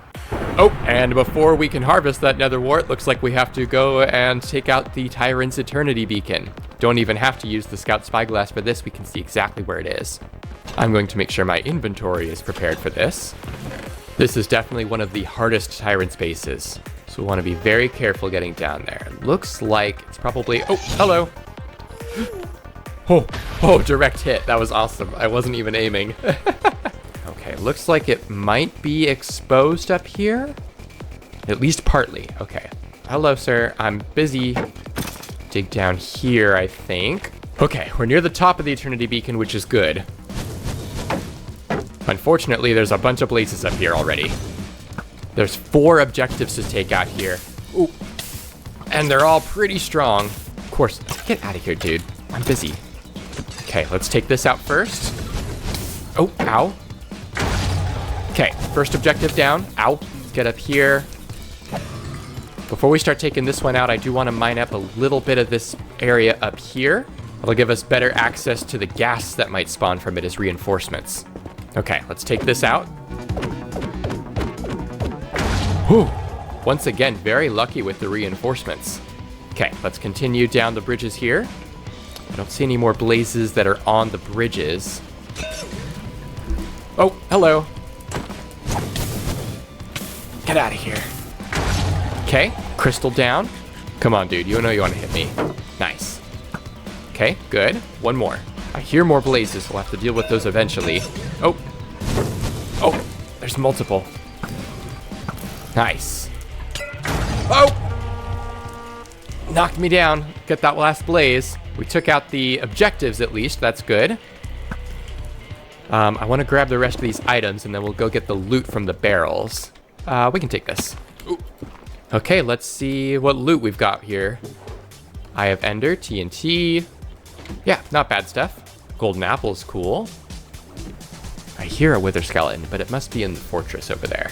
Oh, and before we can harvest that nether wart, looks like we have to go and take out the tyrant's eternity beacon. Don't even have to use the scout spyglass for this, we can see exactly where it is. I'm going to make sure my inventory is prepared for this. This is definitely one of the hardest tyrant spaces, so we want to be very careful getting down there. Looks like it's probably, oh, hello. Oh, direct hit, that was awesome. I wasn't even aiming. Okay, looks like it might be exposed up here. At least partly. Okay. Hello, sir. I'm busy. Dig down here, I think. Okay, we're near the top of the Eternity Beacon, which is good. Unfortunately, there's a bunch of blazes up here already. There's 4 objectives to take out here. Ooh. And they're all pretty strong. Of course, get out of here, dude. I'm busy. Okay, let's take this out first. Oh, ow. Okay, first objective down. Ow. Let's get up here. Before we start taking this one out, I do want to mine up a little bit of this area up here. It'll give us better access to the ghasts that might spawn from it as reinforcements. Okay, let's take this out. Whew. Once again, very lucky with the reinforcements. Okay, let's continue down the bridges here. I don't see any more blazes that are on the bridges. Oh, hello. Get out of here. Okay, crystal down. Come on, dude. You know you want to hit me. Nice. Okay, good. One more. I hear more blazes. We'll have to deal with those eventually. Oh. Oh, there's multiple. Nice. Oh! Knocked me down. Get that last blaze. We took out the objectives at least. That's good. I want to grab the rest of these items and then we'll go get the loot from the barrels. We can take this. Ooh. Okay, let's see what loot we've got here. Eye of Ender, TNT. Yeah, not bad stuff. Golden apple's cool. I hear a wither skeleton, but it must be in the fortress over there.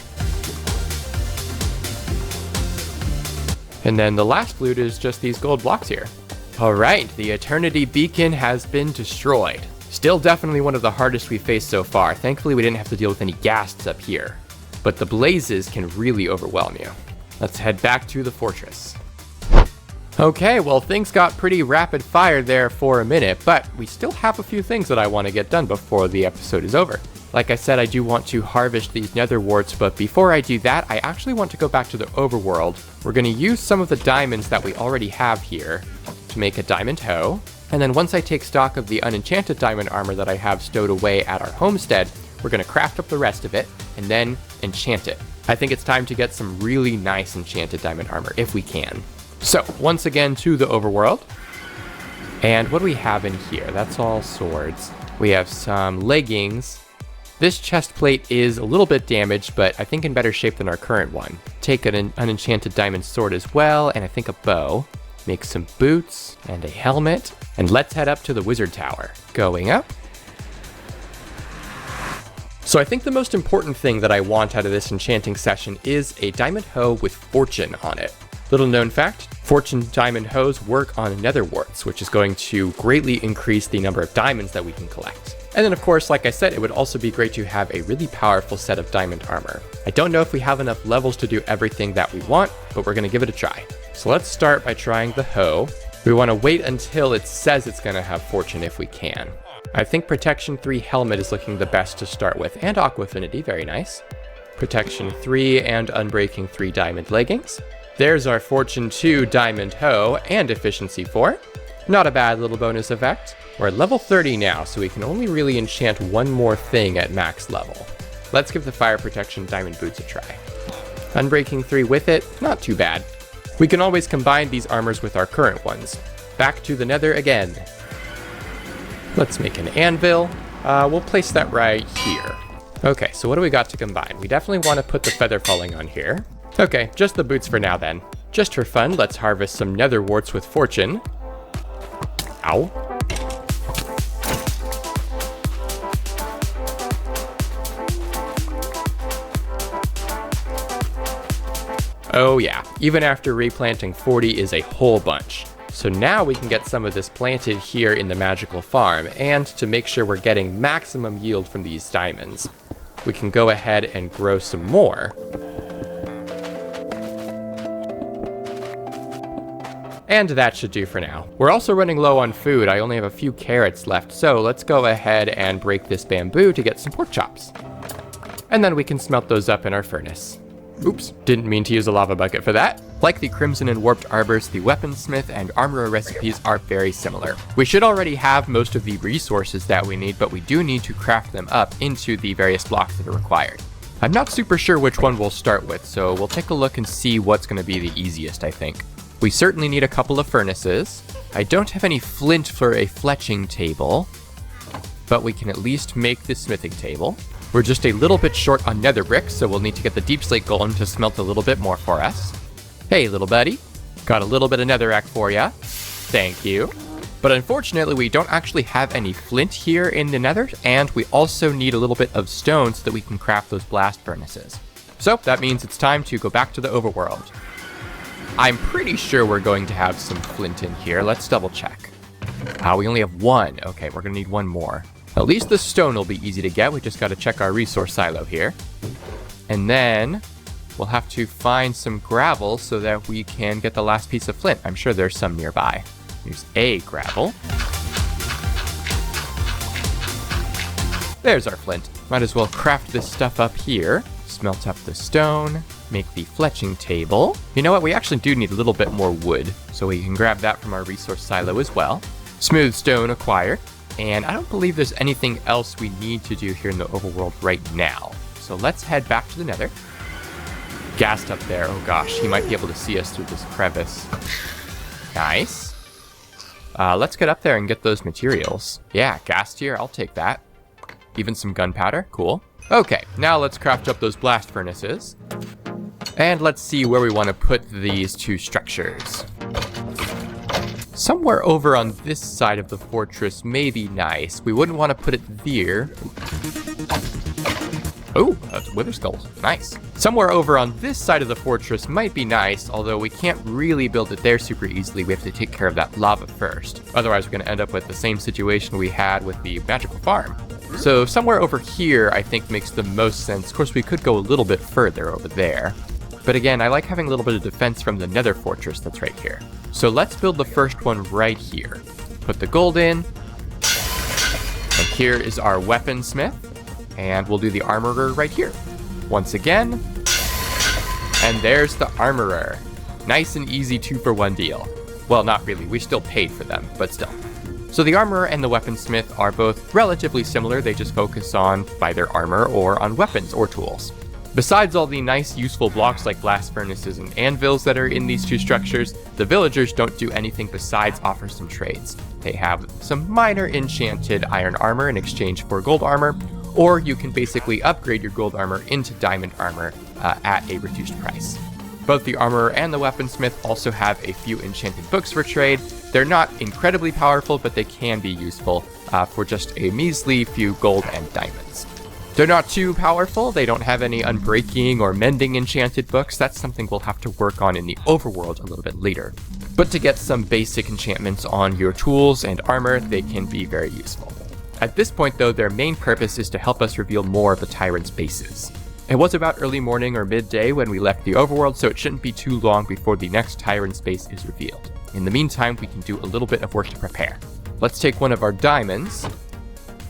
And then the last loot is just these gold blocks here. All right, the Eternity Beacon has been destroyed. Still definitely one of the hardest we've faced so far. Thankfully, we didn't have to deal with any ghasts up here. but the blazes can really overwhelm you. Let's head back to the fortress. Okay, well, things got pretty rapid fire there for a minute, but we still have a few things that I want to get done before the episode is over. Like I said, I do want to harvest these nether warts, but before I do that, I actually want to go back to the overworld. We're going to use some of the diamonds that we already have here to make a diamond hoe. And then once I take stock of the unenchanted diamond armor that I have stowed away at our homestead, we're going to craft up the rest of it and then enchant it. I think it's time to get some really nice enchanted diamond armor if we can. So, once again to the overworld. And what do we have in here? That's all swords. We have some leggings. This chest plate is a little bit damaged, but I think in better shape than our current one. Take an unenchanted diamond sword as well, and I think a bow. Make some boots and a helmet. And let's head up to the wizard tower. Going up. So I think the most important thing that I want out of this enchanting session is a diamond hoe with fortune on it. Little known fact, fortune diamond hoes work on nether warts, which is going to greatly increase the number of diamonds that we can collect. And then of course, like I said, it would also be great to have a really powerful set of diamond armor. I don't know if we have enough levels to do everything that we want, but we're gonna give it a try. So let's start by trying the hoe. We wanna wait until it says it's gonna have fortune if we can. I think Protection 3 helmet is looking the best to start with, and Aqua Affinity, very nice. Protection 3 and Unbreaking 3 diamond leggings. There's our Fortune 2 diamond hoe and Efficiency 4. Not a bad little bonus effect. We're at level 30 now, so we can only really enchant one more thing at max level. Let's give the Fire Protection diamond boots a try. Unbreaking 3 with it, not too bad. We can always combine these armors with our current ones. Back to the nether again. Let's make an anvil. We'll place that right here. Okay, so what do we got to combine? We definitely want to put the feather falling on here. Okay, just the boots for now then. Just for fun, let's harvest some nether warts with fortune. Ow. Oh yeah, even after replanting 40 is a whole bunch. So now we can get some of this planted here in the magical farm, and to make sure we're getting maximum yield from these diamonds, we can go ahead and grow some more. And that should do for now. We're also running low on food. I only have a few carrots left, so let's go ahead and break this bamboo to get some pork chops. And then we can smelt those up in our furnace. Oops, didn't mean to use a lava bucket for that. Like the Crimson and Warped Arbors, the Weaponsmith and Armorer recipes are very similar. We should already have most of the resources that we need, but we do need to craft them up into the various blocks that are required. I'm not super sure which one we'll start with, so we'll take a look and see what's going to be the easiest, I think. We certainly need a couple of furnaces. I don't have any flint for a fletching table, but we can at least make the smithing table. We're just a little bit short on nether bricks, so we'll need to get the deep slate golem to smelt a little bit more for us. Hey, little buddy. Got a little bit of netherrack for ya. Thank you. But unfortunately, we don't actually have any flint here in the nether, and we also need a little bit of stone so that we can craft those blast furnaces. So that means it's time to go back to the overworld. I'm pretty sure we're going to have some flint in here. Let's double check. We only have one. Okay, we're gonna need one more. At least the stone will be easy to get. We just gotta check our resource silo here. And then we'll have to find some gravel so that we can get the last piece of flint. I'm sure there's some nearby. Here's a gravel. There's our flint. Might as well craft this stuff up here. Smelt up the stone. Make the fletching table. You know what? We actually do need a little bit more wood, so we can grab that from our resource silo as well. Smooth stone acquired. And I don't believe there's anything else we need to do here in the overworld right now. So let's head back to the nether. Ghast up there. Oh gosh, he might be able to see us through this crevice. Nice. Let's get up there and get those materials. Yeah, Ghast here, I'll take that. Even some gunpowder, cool. Okay, now let's craft up those blast furnaces. And let's see where we want to put these two structures. Somewhere over on this side of the fortress may be nice. We wouldn't want to put it there. Oh, that's wither skulls. Nice. Somewhere over on this side of the fortress might be nice, although we can't really build it there super easily. We have to take care of that lava first. Otherwise, we're going to end up with the same situation we had with the magical farm. So somewhere over here, I think, makes the most sense. Of course, we could go a little bit further over there. But again, I like having a little bit of defense from the nether fortress that's right here. So let's build the first one right here. Put the gold in. And here is our weaponsmith. And we'll do the armorer right here. Once again. And there's the armorer. Nice and easy 2-for-1 deal. Well, not really. We still paid for them, but still. So the armorer and the weaponsmith are both relatively similar. They just focus on either armor or on weapons or tools. Besides all the nice, useful blocks like blast furnaces and anvils that are in these two structures, the villagers don't do anything besides offer some trades. They have some minor enchanted iron armor in exchange for gold armor, or you can basically upgrade your gold armor into diamond armor at a reduced price. Both the armorer and the weaponsmith also have a few enchanted books for trade. They're not incredibly powerful, but they can be useful for just a measly few gold and diamonds. They're not too powerful. They don't have any unbreaking or mending enchanted books. That's something we'll have to work on in the overworld a little bit later. But to get some basic enchantments on your tools and armor, they can be very useful. At this point, though, their main purpose is to help us reveal more of the tyrant's bases. It was about early morning or midday when we left the overworld, so it shouldn't be too long before the next tyrant's base is revealed. In the meantime, we can do a little bit of work to prepare. Let's take one of our diamonds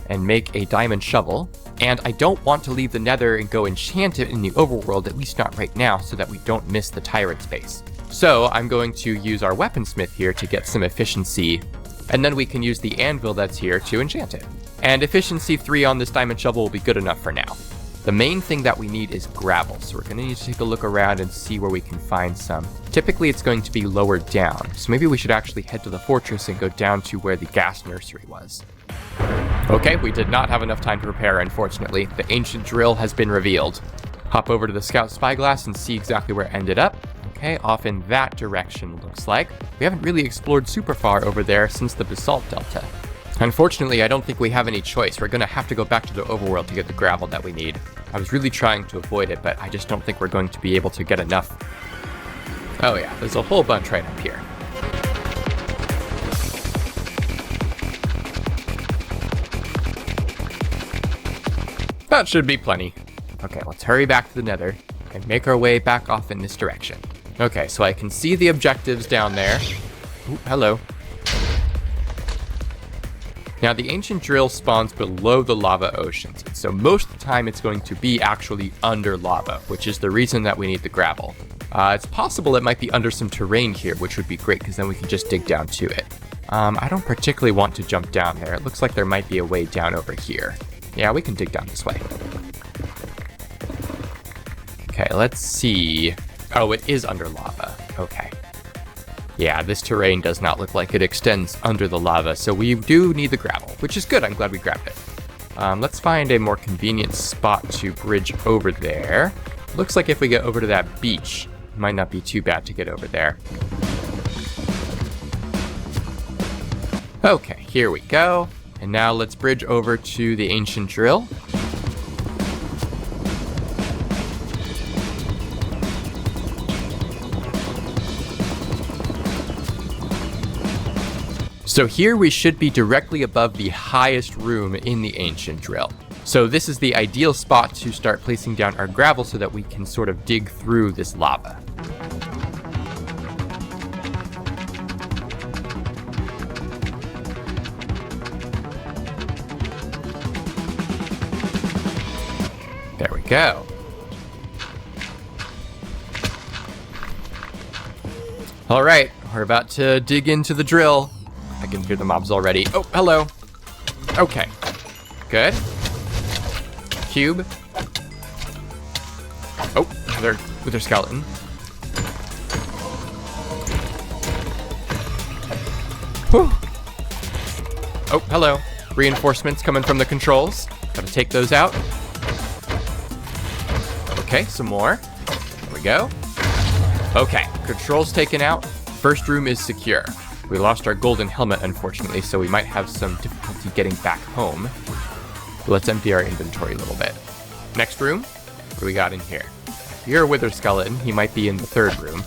and make a diamond shovel. And I don't want to leave the nether and go enchant it in the overworld, at least not right now, so that we don't miss the tyrant's base. So I'm going to use our weaponsmith here to get some efficiency, and then we can use the anvil that's here to enchant it. And efficiency 3 on this diamond shovel will be good enough for now. The main thing that we need is gravel, so we're going to need to take a look around and see where we can find some. Typically it's going to be lower down, so maybe we should actually head to the fortress and go down to where the Ghast nursery was. Okay, we did not have enough time to prepare, unfortunately. The ancient drill has been revealed. Hop over to the scout spyglass and see exactly where it ended up. Okay, off in that direction looks like. We haven't really explored super far over there since the basalt delta. Unfortunately, I don't think we have any choice. We're going to have to go back to the overworld to get the gravel that we need. I was really trying to avoid it, but I just don't think we're going to be able to get enough. Oh yeah, there's a whole bunch right up here. That should be plenty. Okay, let's hurry back to the nether and make our way back off in this direction. Okay, so I can see the objectives down there. Ooh, hello. Now, the ancient drill spawns below the lava oceans, so most of the time it's going to be actually under lava, which is the reason that we need the gravel. It's possible it might be under some terrain here, which would be great, because then we can just dig down to it. I don't particularly want to jump down there. It looks like there might be a way down over here. Yeah, we can dig down this way. Okay, let's see. Oh, it is under lava. Okay. Yeah, this terrain does not look like it extends under the lava, so we do need the gravel, which is good. I'm glad we grabbed it. Let's find a more convenient spot to bridge over there. Looks like if we get over to that beach, it might not be too bad to get over there. Okay, here we go. And now let's bridge over to the ancient drill. So here we should be directly above the highest room in the ancient drill. So this is the ideal spot to start placing down our gravel so that we can sort of dig through this lava. There we go. All right, we're about to dig into the drill. I can hear the mobs already. Oh, hello. Okay, good. Cube. Oh, they're with their skeleton. Whew. Oh, hello. Reinforcements coming from the controls. Gotta take those out. Okay, some more. There we go. Okay, controls taken out. First room is secure. We lost our golden helmet, unfortunately, so we might have some difficulty getting back home. But let's empty our inventory a little bit. Next room, what do we got in here? You're a wither skeleton. He might be in the third room.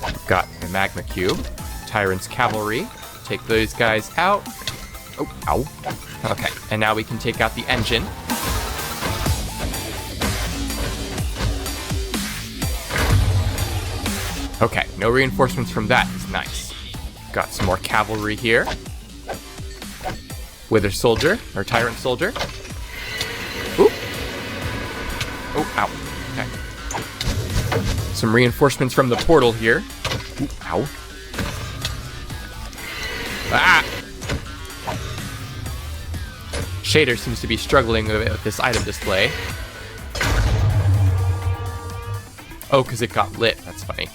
We've got a magma cube, tyrant's cavalry. Take those guys out. Oh, ow. Okay, and now we can take out the engine. Okay, no reinforcements from that is nice. Got some more cavalry here. Wither soldier, or tyrant soldier. Ooh. Oh, ow. Okay. Some reinforcements from the portal here. Ooh, ow. Ah! Shader seems to be struggling a bit with this item display. Oh, because it got lit. That's funny.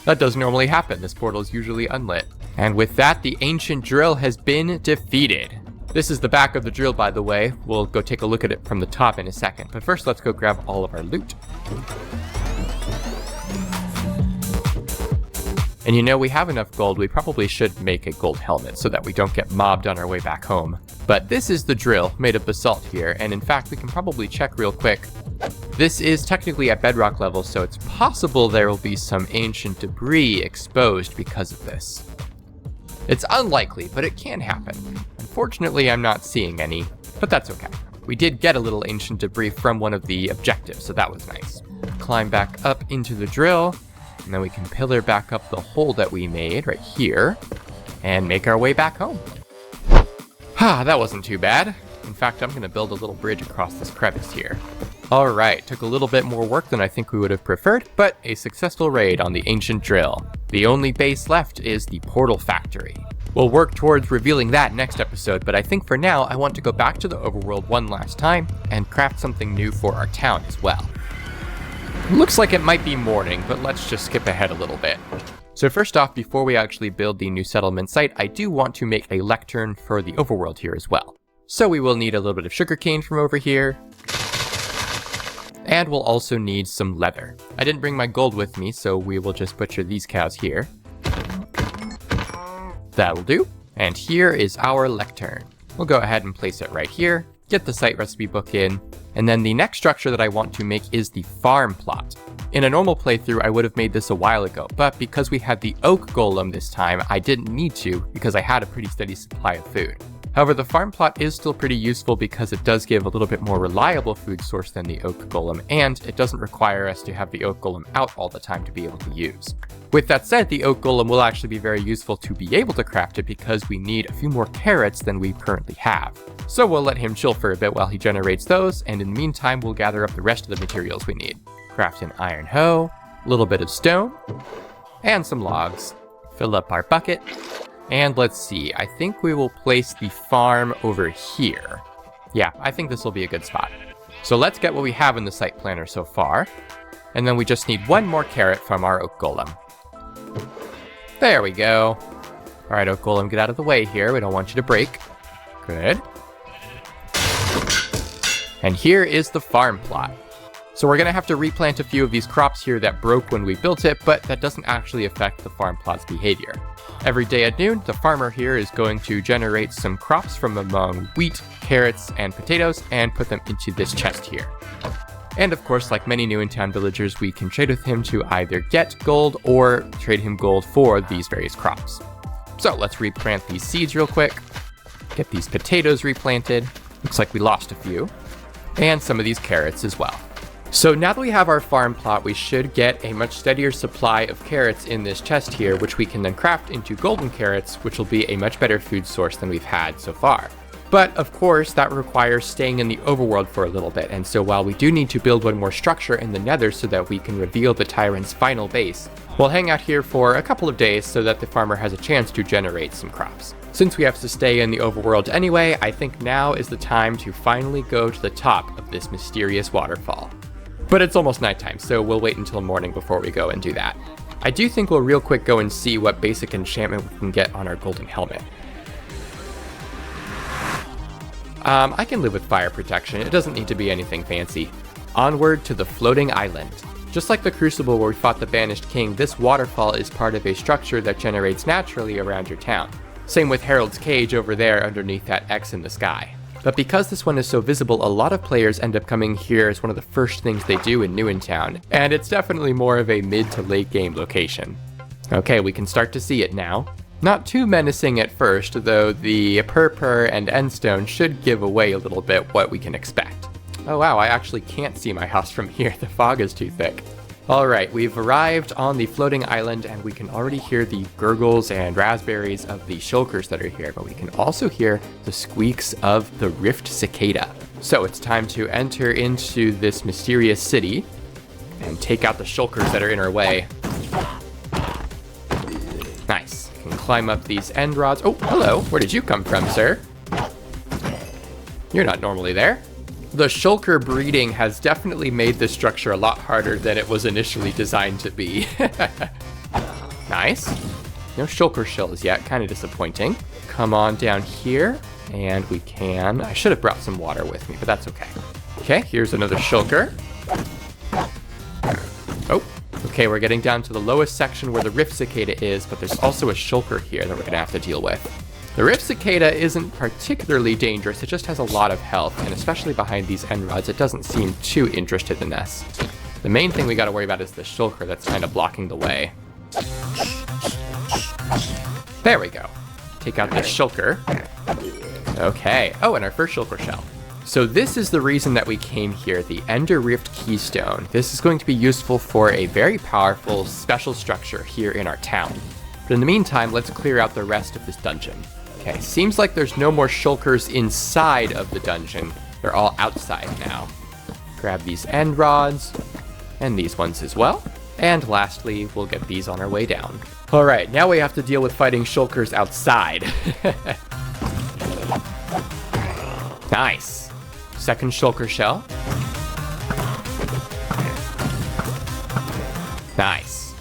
That doesn't normally happen. This portal is usually unlit. And with that, the ancient drill has been defeated. This is the back of the drill, by the way. We'll go take a look at it from the top in a second. But first, let's go grab all of our loot. And you know, we have enough gold, we probably should make a gold helmet so that we don't get mobbed on our way back home. But this is the drill, made of basalt here, and in fact, we can probably check real quick. This is technically at bedrock level, so it's possible there will be some ancient debris exposed because of this. It's unlikely, but it can happen. Unfortunately, I'm not seeing any, but that's okay. We did get a little ancient debris from one of the objectives, so that was nice. Climb back up into the drill, and then we can pillar back up the hole that we made right here, and make our way back home. That wasn't too bad. In fact, I'm going to build a little bridge across this crevice here. Alright, took a little bit more work than I think we would have preferred, but a successful raid on the ancient drill. The only base left is the portal factory. We'll work towards revealing that next episode, but I think for now I want to go back to the overworld one last time and craft something new for our town as well. Looks like it might be morning, but let's just skip ahead a little bit. So first off, before we actually build the new settlement site, I do want to make a lectern for the overworld here as well. So we will need a little bit of sugarcane from over here, and we'll also need some leather. I didn't bring my gold with me, so we will just butcher these cows here. That'll do. And here is our lectern. We'll go ahead and place it right here, get the site recipe book in, and then the next structure that I want to make is the farm plot. In a normal playthrough, I would have made this a while ago, but because we had the oak golem this time, I didn't need to because I had a pretty steady supply of food. However, the farm plot is still pretty useful because it does give a little bit more reliable food source than the oak golem, and it doesn't require us to have the oak golem out all the time to be able to use. With that said, the oak golem will actually be very useful to be able to craft it because we need a few more carrots than we currently have. So we'll let him chill for a bit while he generates those, and in the meantime, we'll gather up the rest of the materials we need. Craft an iron hoe, a little bit of stone, and some logs. Fill up our bucket. And let's see, I think we will place the farm over here. Yeah, I think this will be a good spot. So let's get what we have in the site planner so far. And then we just need one more carrot from our oak golem. There we go. All right, oak golem, get out of the way here. We don't want you to break. Good. And here is the farm plot. So we're going to have to replant a few of these crops here that broke when we built it, but that doesn't actually affect the farm plot's behavior. Every day at noon, the farmer here is going to generate some crops from among wheat, carrots, and potatoes and put them into this chest here. And of course, like many new in-town villagers, we can trade with him to either get gold or trade him gold for these various crops. So let's replant these seeds real quick, get these potatoes replanted. Looks like we lost a few, and some of these carrots as well. So now that we have our farm plot, we should get a much steadier supply of carrots in this chest here, which we can then craft into golden carrots, which will be a much better food source than we've had so far. But of course, that requires staying in the overworld for a little bit, and so while we do need to build one more structure in the Nether so that we can reveal the tyrant's final base, we'll hang out here for a couple of days so that the farmer has a chance to generate some crops. Since we have to stay in the overworld anyway, I think now is the time to finally go to the top of this mysterious waterfall. But it's almost nighttime, so we'll wait until morning before we go and do that. I do think we'll real quick go and see what basic enchantment we can get on our golden helmet. I can live with fire protection, it doesn't need to be anything fancy. Onward to the floating island. Just like the Crucible where we fought the Banished King, this waterfall is part of a structure that generates naturally around your town. Same with Harold's Cage over there underneath that X in the sky. But because this one is so visible, a lot of players end up coming here as one of the first things they do in New in Town, and it's definitely more of a mid to late game location. Okay, we can start to see it now. Not too menacing at first, though the purpur and endstone should give away a little bit what we can expect. Oh wow, I actually can't see my house from here. The fog is too thick. Alright, we've arrived on the floating island and we can already hear the gurgles and raspberries of the shulkers that are here, but we can also hear the squeaks of the rift cicada. So it's time to enter into this mysterious city and take out the shulkers that are in our way. Nice. Can climb up these end rods. Oh, hello. Where did you come from, sir? You're not normally there. The shulker breeding has definitely made this structure a lot harder than it was initially designed to be. Nice. No shulker shells yet, kind of disappointing. Come on down here, and we can... I should have brought some water with me, but that's okay. Okay, here's another shulker. Oh, okay, we're getting down to the lowest section where the rift cicada is, but there's also a shulker here that we're gonna have to deal with. The rift cicada isn't particularly dangerous, it just has a lot of health, and especially behind these end rods, it doesn't seem too interested in us. The main thing we gotta worry about is the shulker that's kind of blocking the way. There we go. Take out the shulker. Okay, oh, and our first shulker shell. So this is the reason that we came here, the Ender Rift Keystone. This is going to be useful for a very powerful special structure here in our town. But in the meantime, let's clear out the rest of this dungeon. Okay, seems like there's no more shulkers inside of the dungeon. They're all outside now. Grab these end rods, and these ones as well. And lastly, we'll get these on our way down. All right, now we have to deal with fighting shulkers outside. Nice. Second shulker shell. Nice.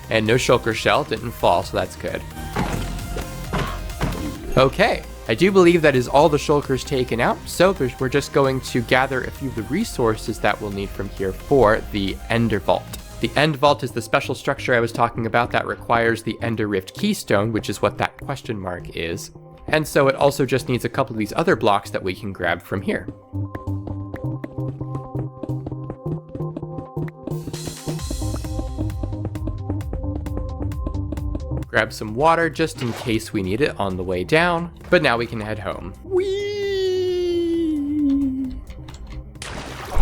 And no shulker shell, didn't fall, so that's good. Okay, I do believe that is all the shulkers taken out, so we're just going to gather a few of the resources that we'll need from here for the Ender Vault. The End Vault is the special structure I was talking about that requires the Ender Rift Keystone, which is what that question mark is. And so it also just needs a couple of these other blocks that we can grab from here. Grab some water just in case we need it on the way down, but now we can head home. Whee!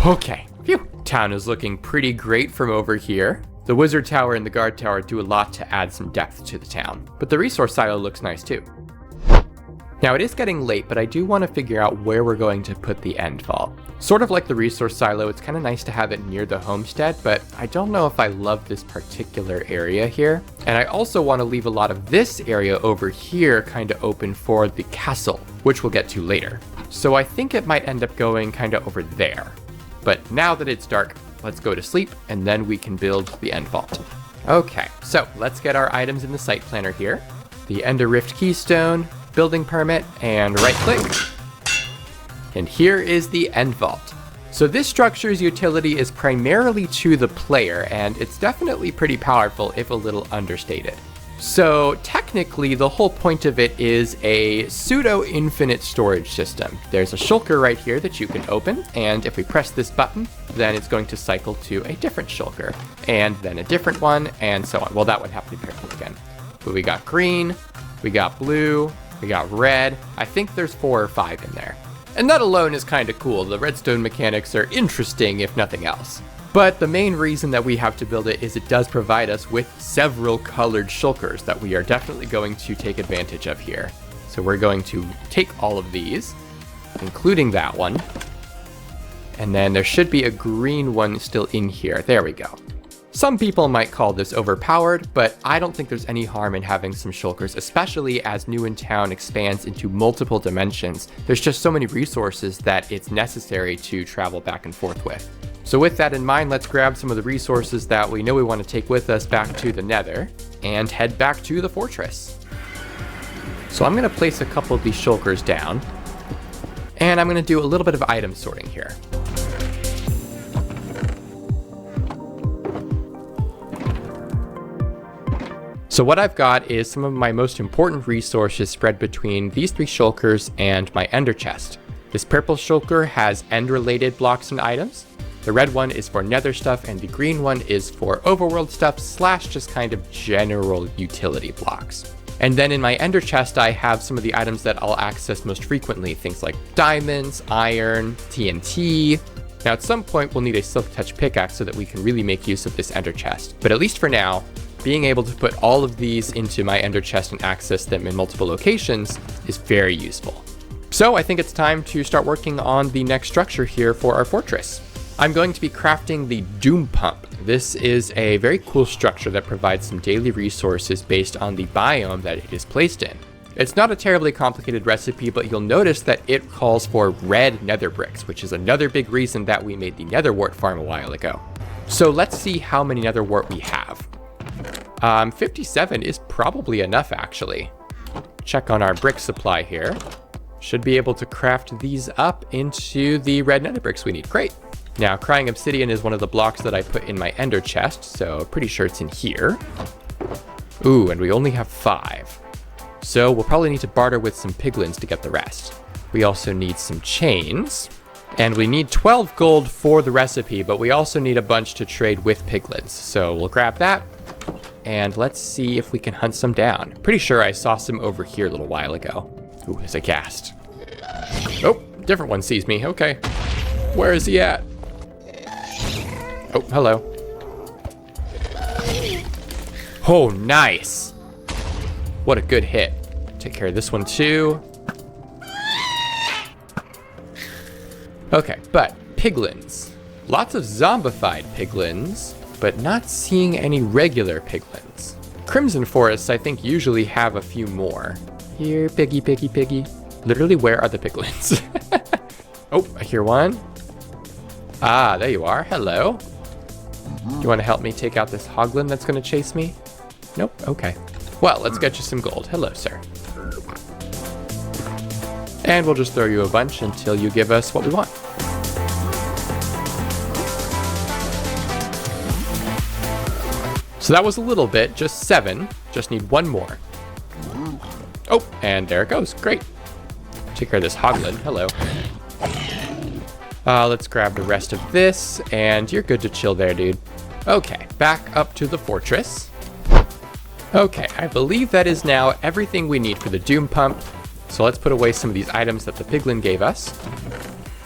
Okay, phew. Town is looking pretty great from over here. The wizard tower and the guard tower do a lot to add some depth to the town, but the resource silo looks nice too. Now it is getting late, but I do want to figure out where we're going to put the end vault. Sort of like the resource silo, it's kind of nice to have it near the homestead, but I don't know if I love this particular area here. And I also want to leave a lot of this area over here kind of open for the castle, which we'll get to later. So I think it might end up going kind of over there. But now that it's dark, let's go to sleep, and then we can build the end vault. Okay, so let's get our items in the site planner here. The Ender Rift Keystone, building permit, and right click. And here is the end vault. So this structure's utility is primarily to the player, and it's definitely pretty powerful if a little understated. So technically the whole point of it is a pseudo-infinite storage system. There's a shulker right here that you can open, and if we press this button, then it's going to cycle to a different shulker, and then a different one, and so on. Well, that would have to be purple again. But we got green, we got blue, we got red. I think there's 4 or 5 in there. And that alone is kind of cool. The redstone mechanics are interesting, if nothing else. But the main reason that we have to build it is it does provide us with several colored shulkers that we are definitely going to take advantage of here. So we're going to take all of these, including that one. And then there should be a green one still in here. There we go. Some people might call this overpowered, but I don't think there's any harm in having some shulkers, especially as New in Town expands into multiple dimensions. There's just so many resources that it's necessary to travel back and forth with. So with that in mind, let's grab some of the resources that we know we want to take with us back to the Nether and head back to the fortress. So I'm going to place a couple of these shulkers down, and I'm going to do a little bit of item sorting here. So what I've got is some of my most important resources spread between these 3 shulkers and my ender chest. This purple shulker has end-related blocks and items. The red one is for nether stuff, and the green one is for overworld stuff / just kind of general utility blocks. And then in my ender chest, I have some of the items that I'll access most frequently. Things like diamonds, iron, TNT. Now at some point we'll need a silk touch pickaxe so that we can really make use of this ender chest. But at least for now, being able to put all of these into my ender chest and access them in multiple locations is very useful. So I think it's time to start working on the next structure here for our fortress. I'm going to be crafting the Doom Pump. This is a very cool structure that provides some daily resources based on the biome that it is placed in. It's not a terribly complicated recipe, but you'll notice that it calls for red nether bricks, which is another big reason that we made the nether wart farm a while ago. So let's see how many nether wart we have. 57 is probably enough, actually. Check on our brick supply here. Should be able to craft these up into the red nether bricks we need. Great. Now, crying obsidian is one of the blocks that I put in my ender chest, so pretty sure it's in here. Ooh, and we only have 5. So we'll probably need to barter with some piglins to get the rest. We also need some chains, and we need 12 gold for the recipe, but we also need a bunch to trade with piglins. So we'll grab that, and let's see if we can hunt some down. Pretty sure I saw some over here a little while ago. Ooh, there's a ghast. Oh, different one sees me. Okay. Where is he at? Oh, hello. Oh, nice. What a good hit. Take care of this one too. Okay, but piglins. Lots of zombified piglins, but not seeing any regular piglins. Crimson forests, I think, usually have a few more. Here, piggy, piggy, piggy. Literally, where are the piglins? Oh, I hear one. Ah, there you are. Hello. Do you want to help me take out this hoglin that's going to chase me? Nope. Okay. Well, let's get you some gold. Hello, sir. And we'll just throw you a bunch until you give us what we want. So that was a little bit, just 7. Just need 1 more. Oh, and there it goes. Great. Take care of this hoglin. Hello. Let's grab the rest of this, and you're good to chill there, dude. Okay, back up to the fortress. Okay, I believe that is now everything we need for the Doom Pump. So let's put away some of these items that the piglin gave us.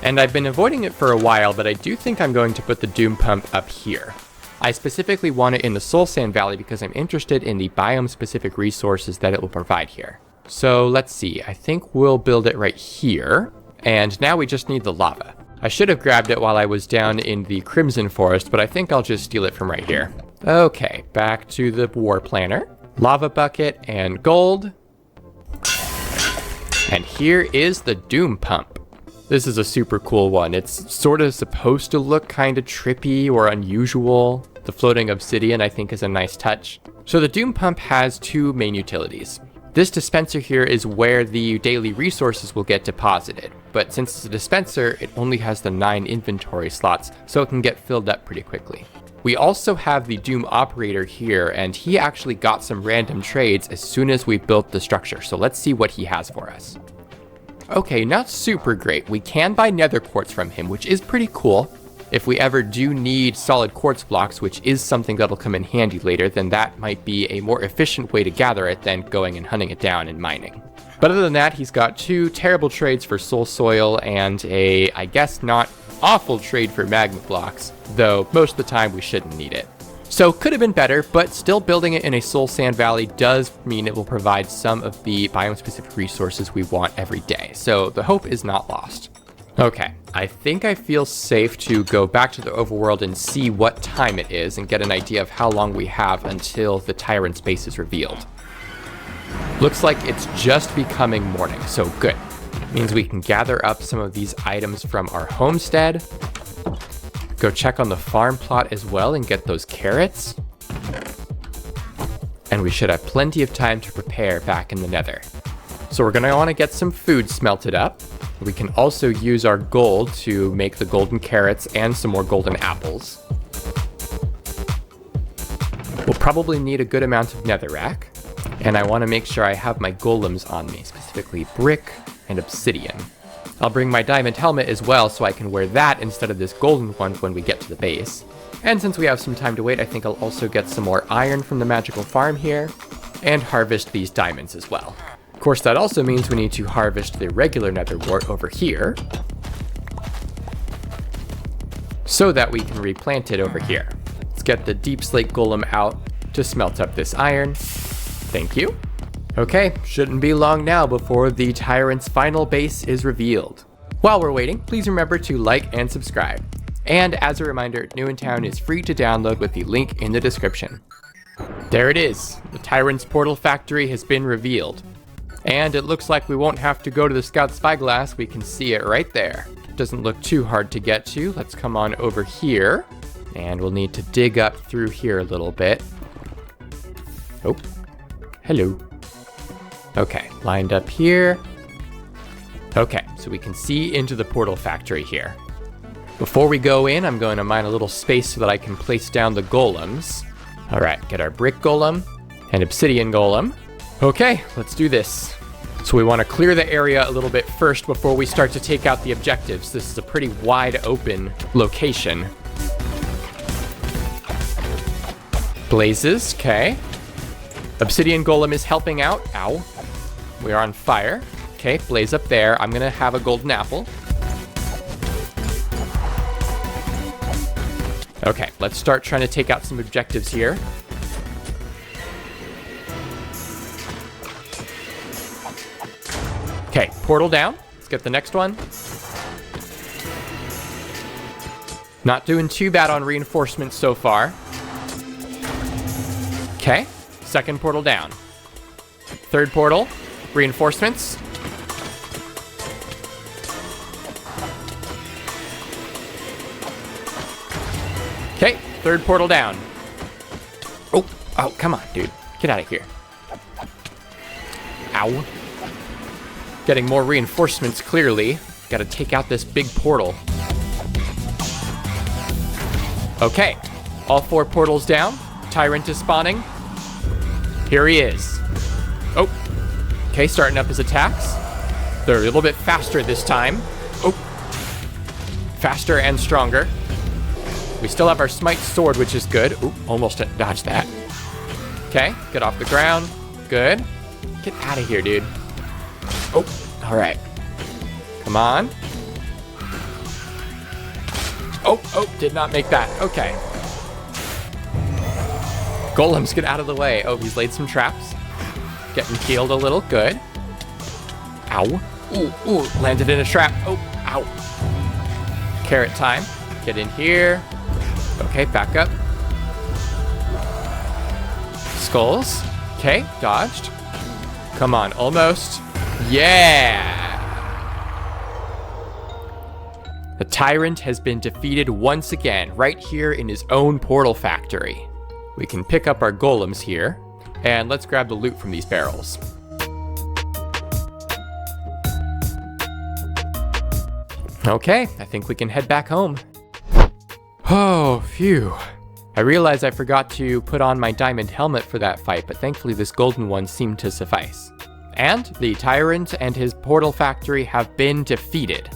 And I've been avoiding it for a while, but I do think I'm going to put the Doom Pump up here. I specifically want it in the Soul Sand Valley because I'm interested in the biome-specific resources that it will provide here. So let's see, I think we'll build it right here. And now we just need the lava. I should have grabbed it while I was down in the Crimson Forest, but I think I'll just steal it from right here. Okay, back to the war planner. Lava bucket and gold. And here is the Doom Pump. This is a super cool one. It's sort of supposed to look kind of trippy or unusual. The floating obsidian, I think, is a nice touch. So the Doom Pump has 2 main utilities. This dispenser here is where the daily resources will get deposited, but since it's a dispenser, it only has the 9 inventory slots, so it can get filled up pretty quickly. We also have the Doom Operator here, and he actually got some random trades as soon as we built the structure, so let's see what he has for us. Okay, not super great. We can buy nether quartz from him, which is pretty cool. If we ever do need solid quartz blocks, which is something that'll come in handy later, then that might be a more efficient way to gather it than going and hunting it down and mining. But other than that, he's got 2 terrible trades for soul soil and a, I guess, not awful trade for magma blocks, though most of the time we shouldn't need it. So could have been better, but still building it in a soul sand valley does mean it will provide some of the biome-specific resources we want every day. So the hope is not lost. Okay, I think I feel safe to go back to the overworld and see what time it is and get an idea of how long we have until the tyrant's base is revealed. Looks like it's just becoming morning, so good. Means we can gather up some of these items from our homestead, go check on the farm plot as well and get those carrots. And we should have plenty of time to prepare back in the nether. So we're gonna wanna get some food smelted up. We can also use our gold to make the golden carrots and some more golden apples. We'll probably need a good amount of netherrack. And I want to make sure I have my golems on me, specifically brick and obsidian. I'll bring my diamond helmet as well so I can wear that instead of this golden one when we get to the base. And since we have some time to wait, I think I'll also get some more iron from the magical farm here. and harvest these diamonds as well. Of course, that also means we need to harvest the regular nether wart over here so that we can replant it over here. Let's get the deep slate golem out to smelt up this iron. Thank you. Okay, shouldn't be long now before the tyrant's final base is revealed. While we're waiting, please remember to like and subscribe. And as a reminder, New in Town is free to download with the link in the description. There it is. The tyrant's portal factory has been revealed. And it looks like we won't have to go to the scout spyglass. We can see it right there. Doesn't look too hard to get to. Let's come on over here. And we'll need to dig up through here a little bit. Oh, hello. Okay, lined up here. Okay, so we can see into the portal factory here. Before we go in, I'm going to mine a little space so that I can place down the golems. All right, get our brick golem and obsidian golem. Okay, let's do this. So we want to clear the area a little bit first before we start to take out the objectives. This is a pretty wide open location. Blazes, okay. Obsidian golem is helping out. Ow. We are on fire. Okay, blaze up there. I'm gonna have a golden apple. Okay, let's start trying to take out some objectives here. Okay, portal down. Let's get the next one. Not doing too bad on reinforcements so far. Okay, second portal down. Third portal, reinforcements. Okay, third portal down. Oh, come on, dude. Get out of here. Ow. Getting more reinforcements, clearly. Gotta take out this big portal. Okay, all 4 portals down. Tyrant is spawning. Here he is. Oh, okay, starting up his attacks. They're a little bit faster this time. Oh, faster and stronger. We still have our smite sword, which is good. Ooh, almost dodged that. Okay, get off the ground. Good. Get out of here, dude. Oh, all right. Come on. Oh, did not make that. Okay. Golems, get out of the way. Oh, he's laid some traps. Getting healed a little. Good. Ow. Ooh, landed in a trap. Oh, ow. Carrot time. Get in here. Okay, back up. Skulls. Okay, dodged. Come on, almost. Yeah! The tyrant has been defeated once again, right here in his own portal factory. We can pick up our golems here, and let's grab the loot from these barrels. Okay, I think we can head back home. Oh, phew. I realized I forgot to put on my diamond helmet for that fight, but thankfully this golden one seemed to suffice. And the tyrant and his portal factory have been defeated.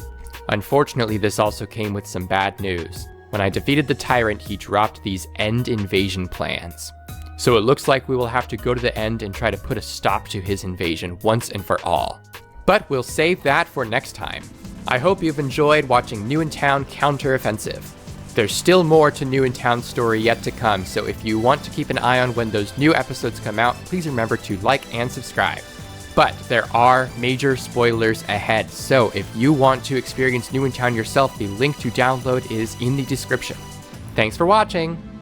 Unfortunately, this also came with some bad news. When I defeated the tyrant, he dropped these end invasion plans. So it looks like we will have to go to the end and try to put a stop to his invasion once and for all. But we'll save that for next time. I hope you've enjoyed watching New in Town Counteroffensive. There's still more to New in Town's story yet to come, so if you want to keep an eye on when those new episodes come out, please remember to like and subscribe. But there are major spoilers ahead, so if you want to experience New in Town yourself, the link to download is in the description. Thanks for watching!